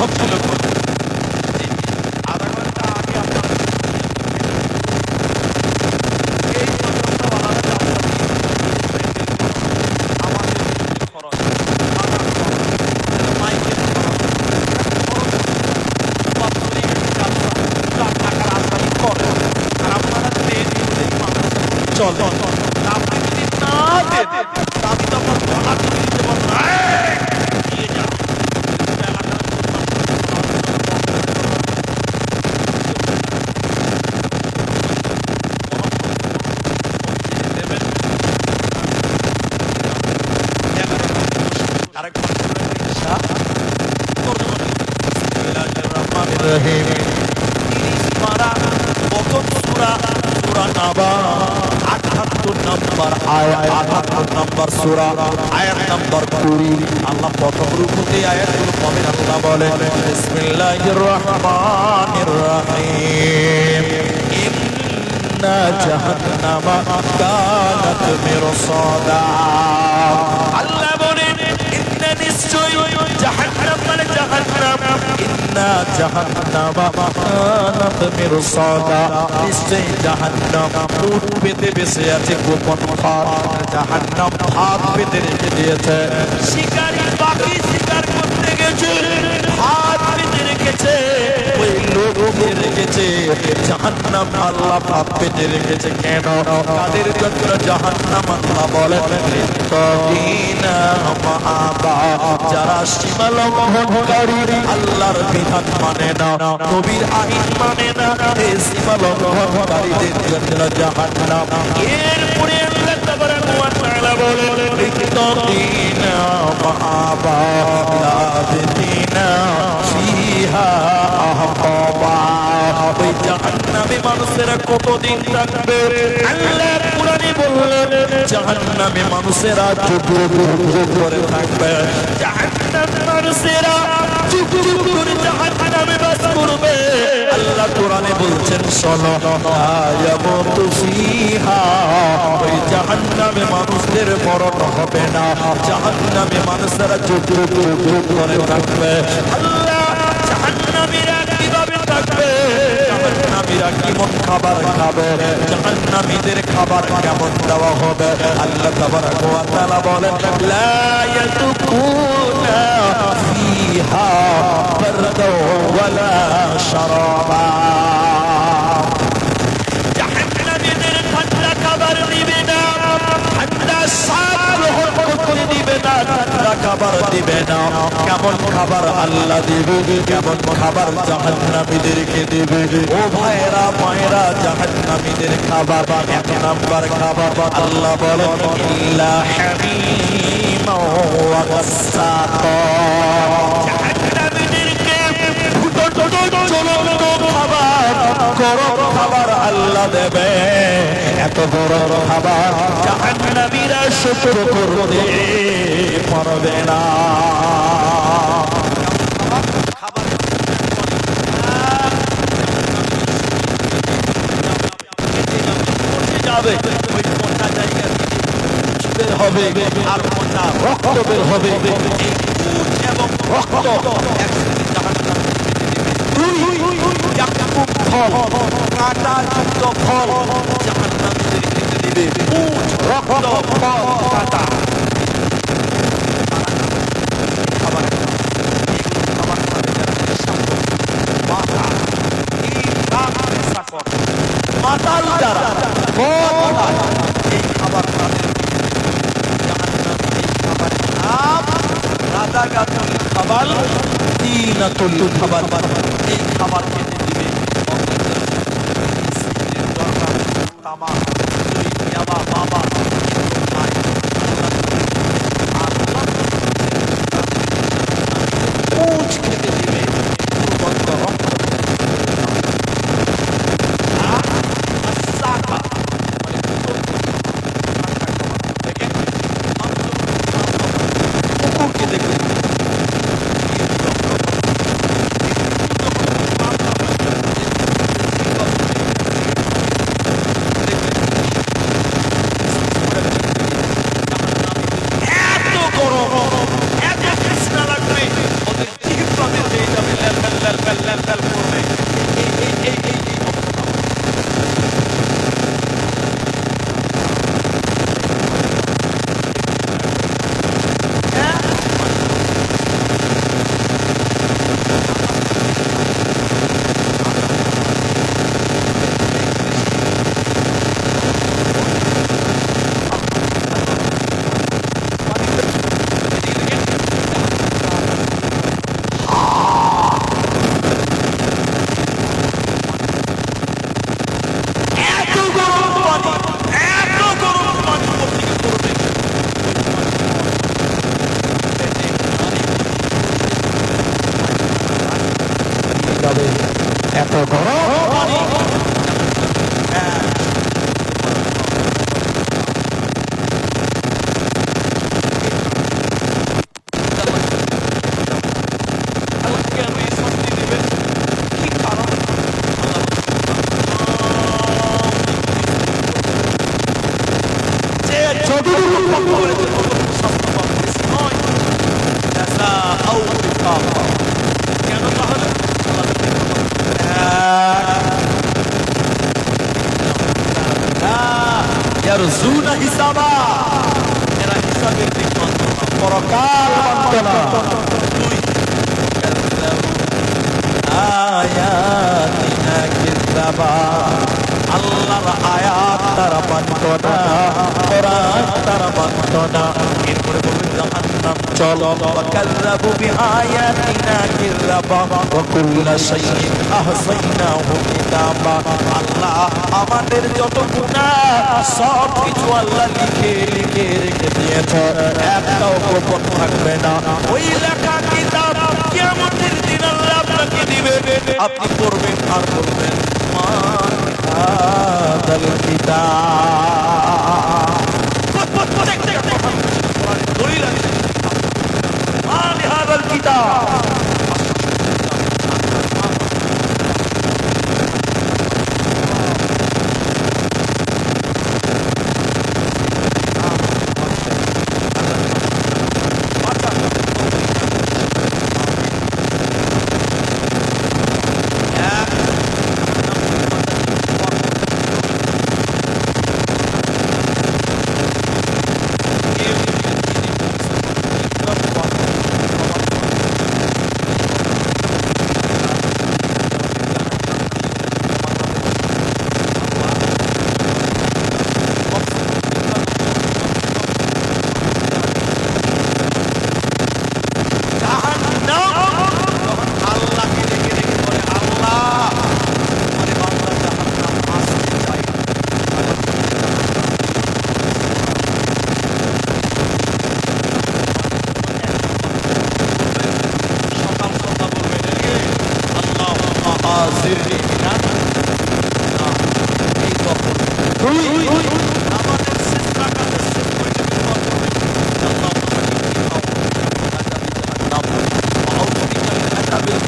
সবগুলো করবে। আধা ঘন্টা আগে আপনার এই মাদ্রাসাওয়ালারা জালসা দিয়েছে, আমাদের খরচ, মাইকের খরচ, টাকার আশাই করে, আর আপনারা দেন চলে। আপনি যদি না দেন, আমি তো আপনার গলা তুলে দিতে পারবো না। দিয়ে যাও আরেক আল্লাহ প্রথম রুকুতে আয়াতগুলো পাবেন। আল্লাহ বলেন বিসমিল্লাহির রহমানির রহিম ইন্না জাহান্নামা কানাত মিরসাদা। আল্লাহ বলেন ইন্না নিশ্চয় জাহান্নাম মানে জাহান্নাম, ইন্না জাহান্নামা কানাত মিরসাদা, নিশ্চয় জাহান্নাম উট পেতে বসে আছে গোপন ফাঁদ। জাহান্নাম ফাঁদ পেতে রেখে দিয়েছে। শিকারী পাখি শিকার করতে গেছে, ফাঁদ পেতে রেখেছে, ওই লোক রেখেছে। জাহান্নাম আল্লাহ ফাঁদ পেতে রেখেছে কেন? তাদের জন্য জাহান্নাম আল্লাহ বলেন যারা সীমা লঙ্ঘনকারী, আল্লাহর বিধান মানে না, নবীর আইন মানে না, এই সীমা লঙ্ঘনকারীদের জন্য জাহান্নাম। এরপরে আল্লাহ তাবারাক ওয়া তাআলা বলেন লিতাকিনা মাআবা লাবিনা ফিহা আহকাবা। ওই জাহান্নামে মানুষেরা কতদিন থাকবে? আল্লাহ কুরআনে বললেন জাহান্নামে মানুষেরা যুগ যুগ করে থাকবে। জাহান্নামে মানুষেরা যুগ যুগ করে জাহান্নামে বাস করবে। আল্লাহ কুরআনে বলছেন শোনো আয়ামতু ফিহা, ওই জাহান্নামে মানুষদের মরণ হবে না, জাহান্নামে মানুষেরা যুগ যুগ করে থাকবে। আল্লাহ জাহান্নামীরা কিভাবে থাকবে? জাহান্নামীরা কেমন খাবার খাবে? জাহান্নামীদের খাবার কেমন দেওয়া হবে? আল্লাহ তাবারাক ওয়া তাআলা বলেন লা ইয়াতুকুনা ফিহা বারদা ওয়ালা শারাবা। জাহান্নামীদের ঠান্ডা খাবার দিবে না, ঠান্ডা স্বাদ গ্রহণ করতে দিবে না, ঠান্ডা খাবার দিবে না। কেমন খাবার আল্লাহ দিবে? কেমন খাবার জাহান্নামীদেরকে দিবে? ও ভাইরা মায়েরা, জাহান্নামীদের খাবার এক নাম্বার খাবার আল্লাহ বলেন ইল্লা হামিমা ওয়া গাসসাকা। জাহান্নামীদেরকে খাবার, গরম খাবার আল্লাহ দেবে। এত গরম খাবার জাহান্নামীরা সহ্য করতে পারবে না। খাবার যাবে ওই মোটা জায়গা বের হবে আর মোটা রক্ত বের হবে। এই দুধ এবং রক্ত একসাথে জাহান্নামে ফল, কাঁটাযুক্ত ফল জাহান্নামীদের খেতে দিবে। দুধ, রক্ত, ফল, কাঁটা খাবার, এগুলো খাবার খাবে যারা নেশাখোর, মাথা, মাতাল যারা মদ খায়, এই খাবার তাদের জাহান্নামে। এই খাবারের নাম রাদাগাতুল খাবার, তিনাতুল খাবার। এই খাবার খেতে দিবে তামাক, ইয়াবা, বাবা উঠ খেতে দিবে দুর্গন্ধ রক্ত। কুকুরকে দেখুন পানি কেন তাহলে ইয়ারজুনা হিসাবা, এরা হিসাবের দিক মানত না, পরকাল মানত না। দুই আয়াতিনা কিযাবা, আল্লাহর আয়াত তারা মানত না, কোরআন তারা মানত না। এরপরে বলবেন জাহান্নাম চলো, ওয়াকাযযাবু বিআয়াতিনা কিযাবা ওয়া কুল্লা শাইইন আহসাইনাহু কিতাবা। আল্লাহ আমাদের যত গুনাহ সব কিছু আল্লাহ লিখে লিখে রেখে দিয়েছে, একটাও গোপন থাকবে না। ওই লেখা কিতাব কিয়ামতের দিন আল্লাহ আপনাকে দিবে, আপনি পড়বেন আর বলবেন মা হাযাল কিতাব। দলিল আছে মা হাযাল কিতাব।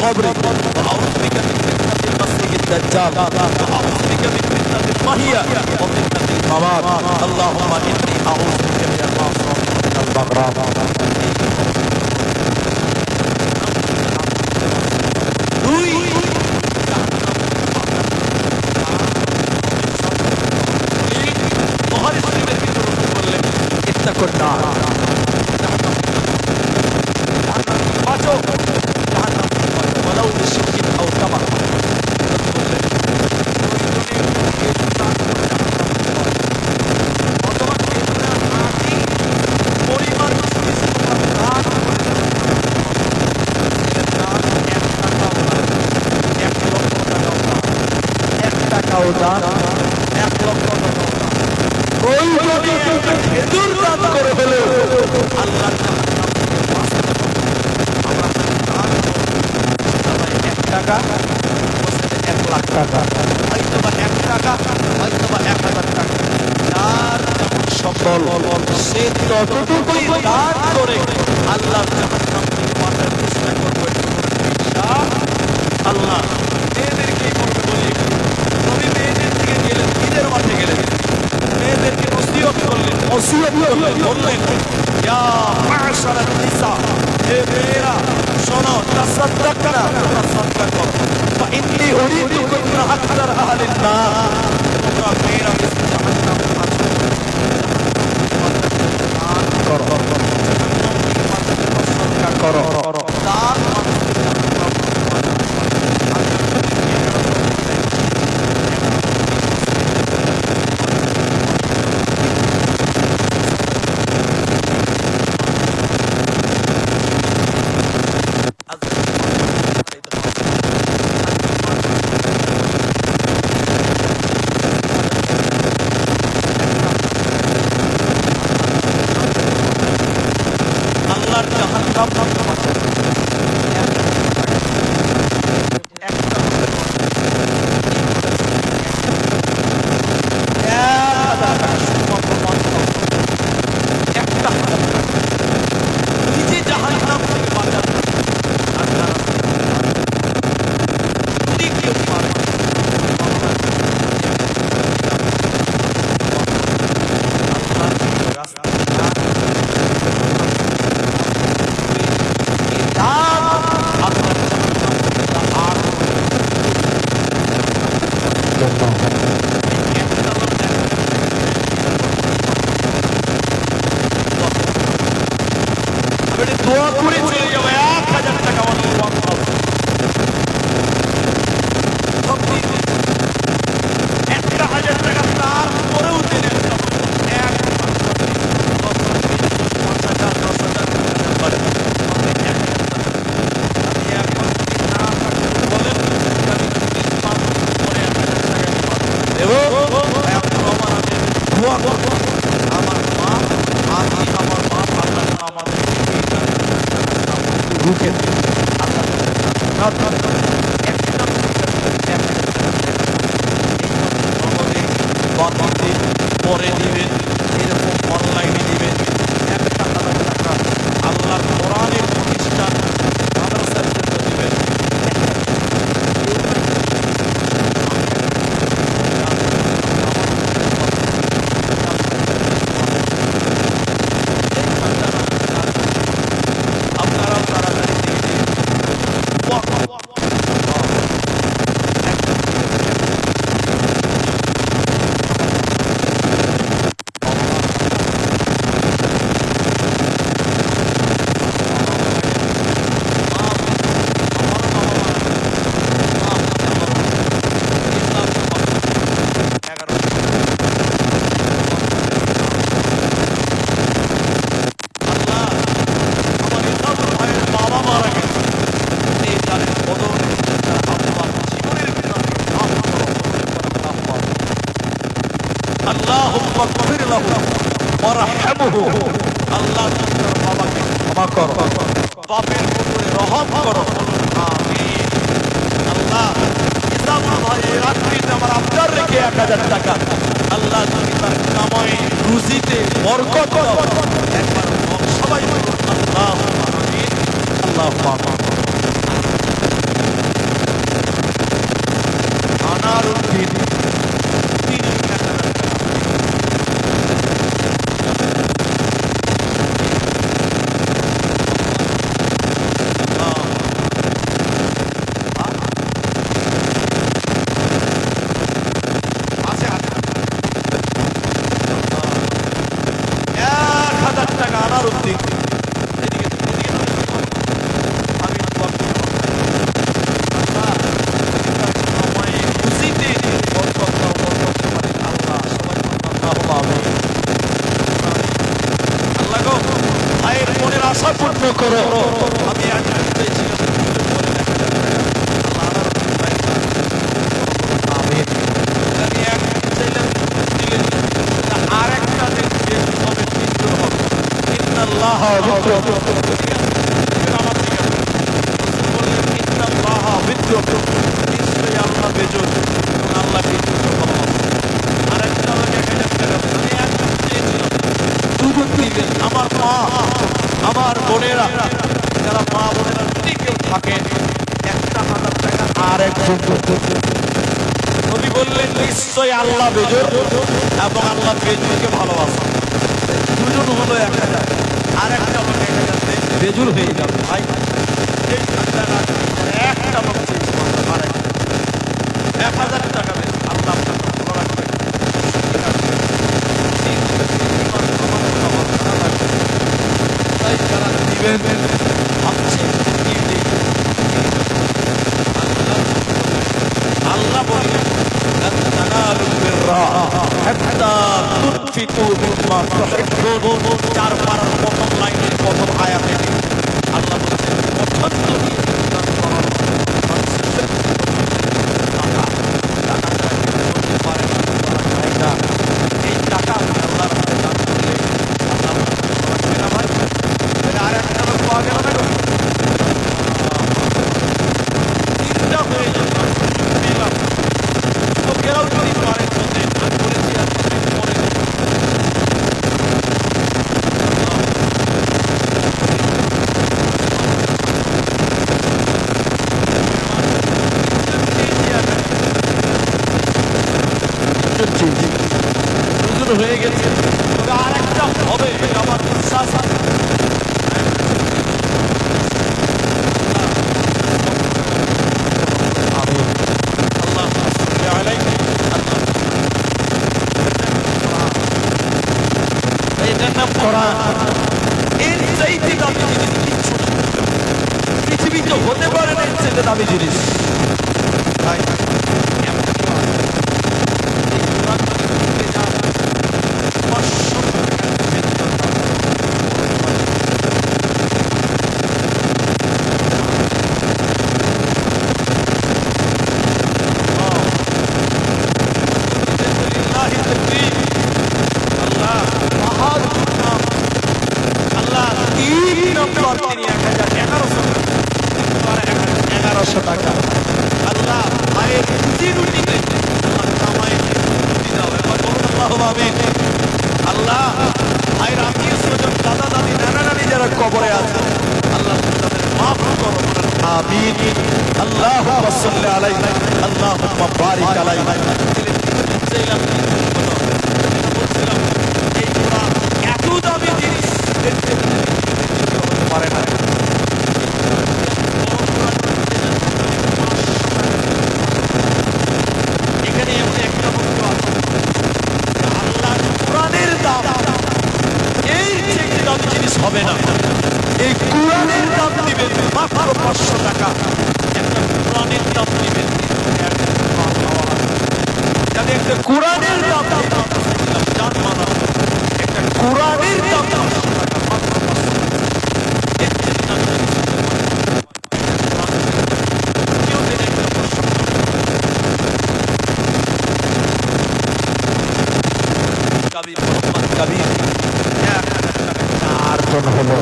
قبري وأعوذ بك من فتنة المسيح الدجال وأعوذ بك من فتنة المحيا وفتنة الممات اللهم إني أعوذ بك من المعصية ومن البغضاء اتقوا النار ولو بشق أو تمر আল্লাহ মেয়েদেরকে নবী মেয়েদের থেকে গেলেন ঈদের মাঠে গেলেন মেয়েদেরকে ওসিয়ত করলেন বললেন ইয়া মা'শারান নিসা হে মেয়েরা শোনো তাসাদদাকনা তোমরা সাদকা করো ফাইন্নী উরিদু কুন্না আকসার আহলিন নার তোমরা মেয়েরা বেশি জাহান্নাম আছো করো সাদকা করো দান পরে দিবেন, এরকম অনলাইনে দিবেন। 1,000 টাকা আল্লাহর কোরআনের প্রতিষ্ঠান মাদ্রাসার জন্য দিবেন। আপনারাও তাড়াতাড়ি দিয়ে দিন। اللهم اغفر له وارحمه আল্লাহ তার বাবাকে ক্ষমা করো, বাপের উপরে রহম করো। আমিন। আল্লাহ ইসলাম ভাই রাত্রিতে আমার আবদার রেখে 1000 টাকা আল্লাহ তুমি তার কামাই রুজিতে বরকত দাও। একবার সবাই বলুন আল্লাহুম্মা আমিন। আল্লাহুম্মা আমিন। আনারুদ্দিন আশা পূর্ণ করো। আমি আরেকটা দেখছি হবে তিনজন হবে। ইন্নাল্লাহ নিশ্চয়ই আল্লাহ বেজুর, আল্লাহ আরেকটা আমাকে 1000 টাকা আমি একজন চেয়েছিলাম দুজন দিবেন। আমার মা আমার বোনেরা যারা মা বোনেরা যদি কেউ থাকেন 1,000 টাকা আর একজন নবী বললেন নিশ্চয়ই আল্লাহ বেজুর এবং আল্লাহ বেজুরকে ভালোবাসেন। দুজন হলো 1000 আর একটা লোক 1000 বেজুর হয়ে যাবে ভাই। এই একটা লোক আর 1000 টাকা দেন আল্লাহ ভালো রাখবে। যারা দিবেন আল্লাহ বললেন চার পারার প্রথম লাইনের প্রথম আয়াতে আল্লাহ বলছেন এই টাকা আল্লাহ রাস্তায় দান করলে আল্লাহ রাখবে না ভাই। আর একটা লোক পাওয়া গেল না, তিনটা হয়ে যাবে। লোকেরাও যদি পারে চলতে আমি বলেছি আর পরে হয়ে গেছে, তবে আর একটা হবে আমার বিশ্বাস আছে। এর চাইতে দামি জিনিস কিচ্ছু না পৃথিবীতে হতে পারে না। এর চাইতে দামি জিনিস টাকা আল্লাহ ভাইয়ের আল্লাহুম্মা সাল্লি আলাইহি আল্লাহুম্মা বারিক আলাইহি। বলছিলাম এই কোরআন এত দামি জিনিস পারে না। এখানে এমন একটা বস্তু আছে আল্লাহ কোরআনের দাম এই থেকে দামি জিনিস হবে না। এই কোরআনের দাম দিবেন মাত্র 500 টাকা। একটা কোরআনের দাম দিবেন যাতে একটা কোরআনের দাম জান মানা একটা কোরআনের দাম 500 টাকা মাত্র 500 টাকা। এর থেকে দাম কেউ দেন একটা 500 কবির মোহাম্মদ কবির 1000 জন হলো।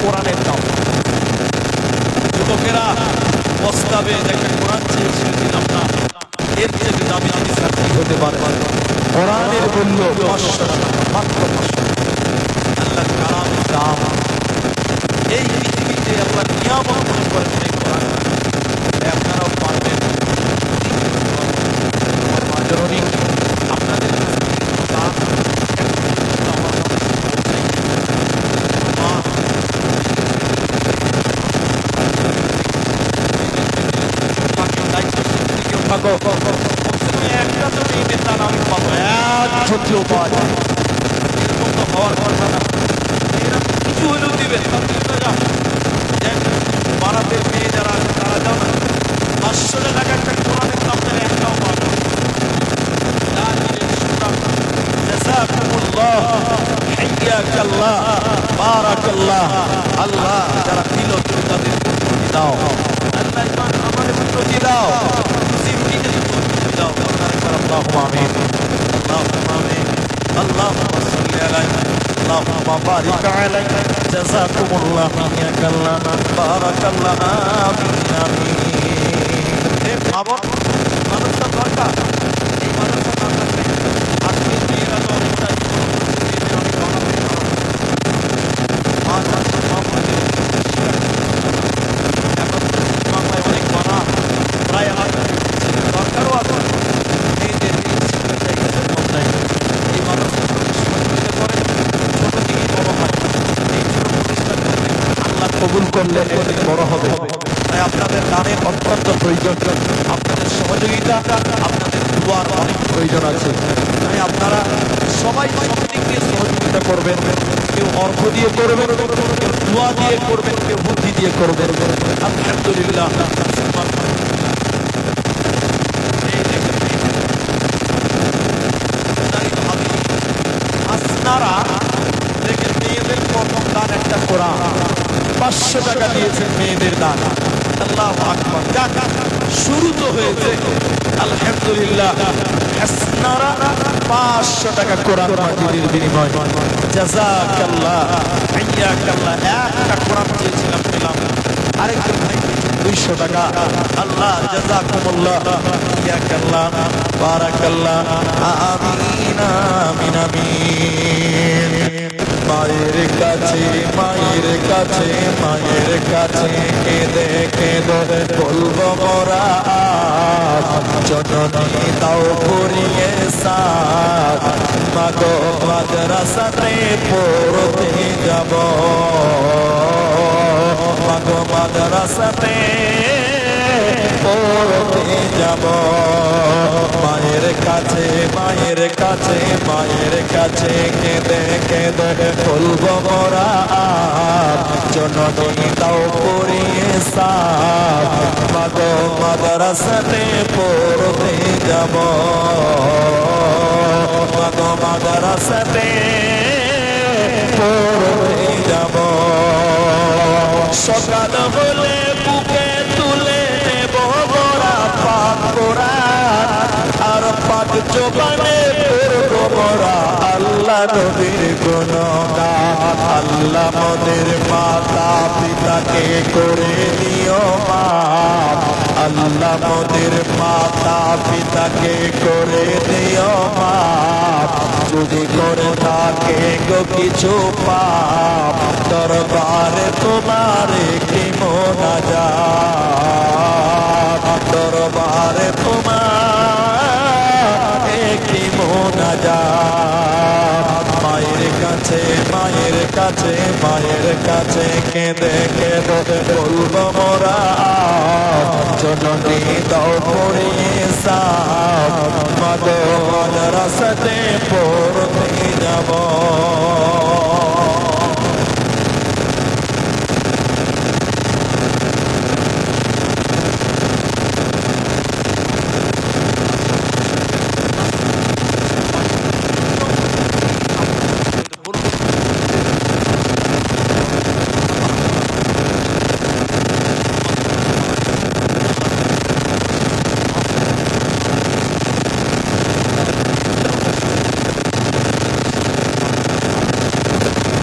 কোরআনের দাম যুবকেরা প্রস্তাবে দেখে কোরআন চেয়েছিল দিলাম না। এর থেকে দামি জিনিস আর কি হতে পারে? কোরআনের মূল্য 500 টাকা মাত্র 500 টাকা। আল্লাহ কালামের দাম এই পৃথিবীতে আল্লাহ নিয়ামত মনে করেন এই কোরআন। আপনারাও পারবেন মাজরণী আপনাদের দাম একটা তো মেয়েদের দান আমি পাবো একশো পাওয়া যায়। এরকম তো হওয়ার কথা না। এরা কিছু হলেও দিবেন বারাতের মেয়ে যারা আছে তারা যাও না 500 টাকা একটা কোরআনের দাম দেন একটাও পাবে। আল্লাহ যারা দিল তুমি তাদের দাও। আল্লাহ আমাদের প্রতি দাও দাও। اللهم آمين اللهم آمين اللهم صل عليه اللهم بارك عليه جزاكم الله حياك الله بارك الله آمين آمين। এই ভাবন মানুষটা দরকার এই মানুষটা দরকার নেই। আজকে মেয়েরা তো অনেকটা অনেক অনেক বানা প্রায় দরকারও আছে। কবুল করলে অনেক বড় হবে। তাই আপনাদের দানের অত্যন্ত প্রয়োজন, আপনাদের সহযোগিতা আপনাদের দুয়ার অনেক প্রয়োজন আছে। তাই আপনারা সবাই সব দিক দিয়ে সহযোগিতা করবেন। কেউ অর্থ দিয়ে করবেন, কেউ দোয়া দিয়ে করবেন, কেউ বুদ্ধি দিয়ে করবেন। আলহামদুলিল্লাহ আপনারা দেখেন মেয়েদের প্রথম দান একটা কোরআন 500 টাকা দিয়েছেন মেয়েদের দান। আল্লাহু আকবার। শুরু তো হয়েছে আলহামদুলিল্লাহ। হাসনারা 500 টাকা কোরআন মাজিদের বিনিময়। জাযাকাল্লাহ হাইয়াকাল্লাহ। একটা কোরআন চেয়েছিলাম পেলাম। আরেকজন ভাই 200 টাকা। আল্লাহ জাযাকুমুল্লাহ হাইয়াকাল্লাহ বারাকাল্লাহ আমিন আমিন আমিন। মায়ের কাছে মায়ের কাছে মায়ের কাছে কেঁদে কেঁদে বলবো মোরা জননী তাও করিয়ে সাথ মাগো মাদ্রাসাতে পড়তে যাব মাগো মাদ্রাসাতে পড়তে যাব। মায়ের কাছে মায়ের কাছে মায়ের কাছে কেঁদে কেঁদে বলবো মোরা জননী তাও পড়িয়ে সাথ মাগো মাদ্রাসাতে পড়তে যাব মাগো মাদ্রাসাতে কাল হলে বুকে তুলে নেব মোরা পাক কোরআন আর পাক জবানে পড়ব মোরা আল্লাহ নবীর গুণগান আল্লাহ মোদের মাতা পিতাকে করে দিও মাফ আল্লাহ মোদের মাতা পিতাকে করে দিও মাফ যদি করে থাকে গো কিছু পাপ দরবারে তোমারে কি মোনাজাত দরবারে তোমারে কি মোনাজাত মায়ের কাছে মায়ের কাছে মায়ের কাছে কেঁদে কেঁদে বলবো মোরা জননী দাও পড়িয়ে সাপ মাদর রাস্তাতে পড়তে যাব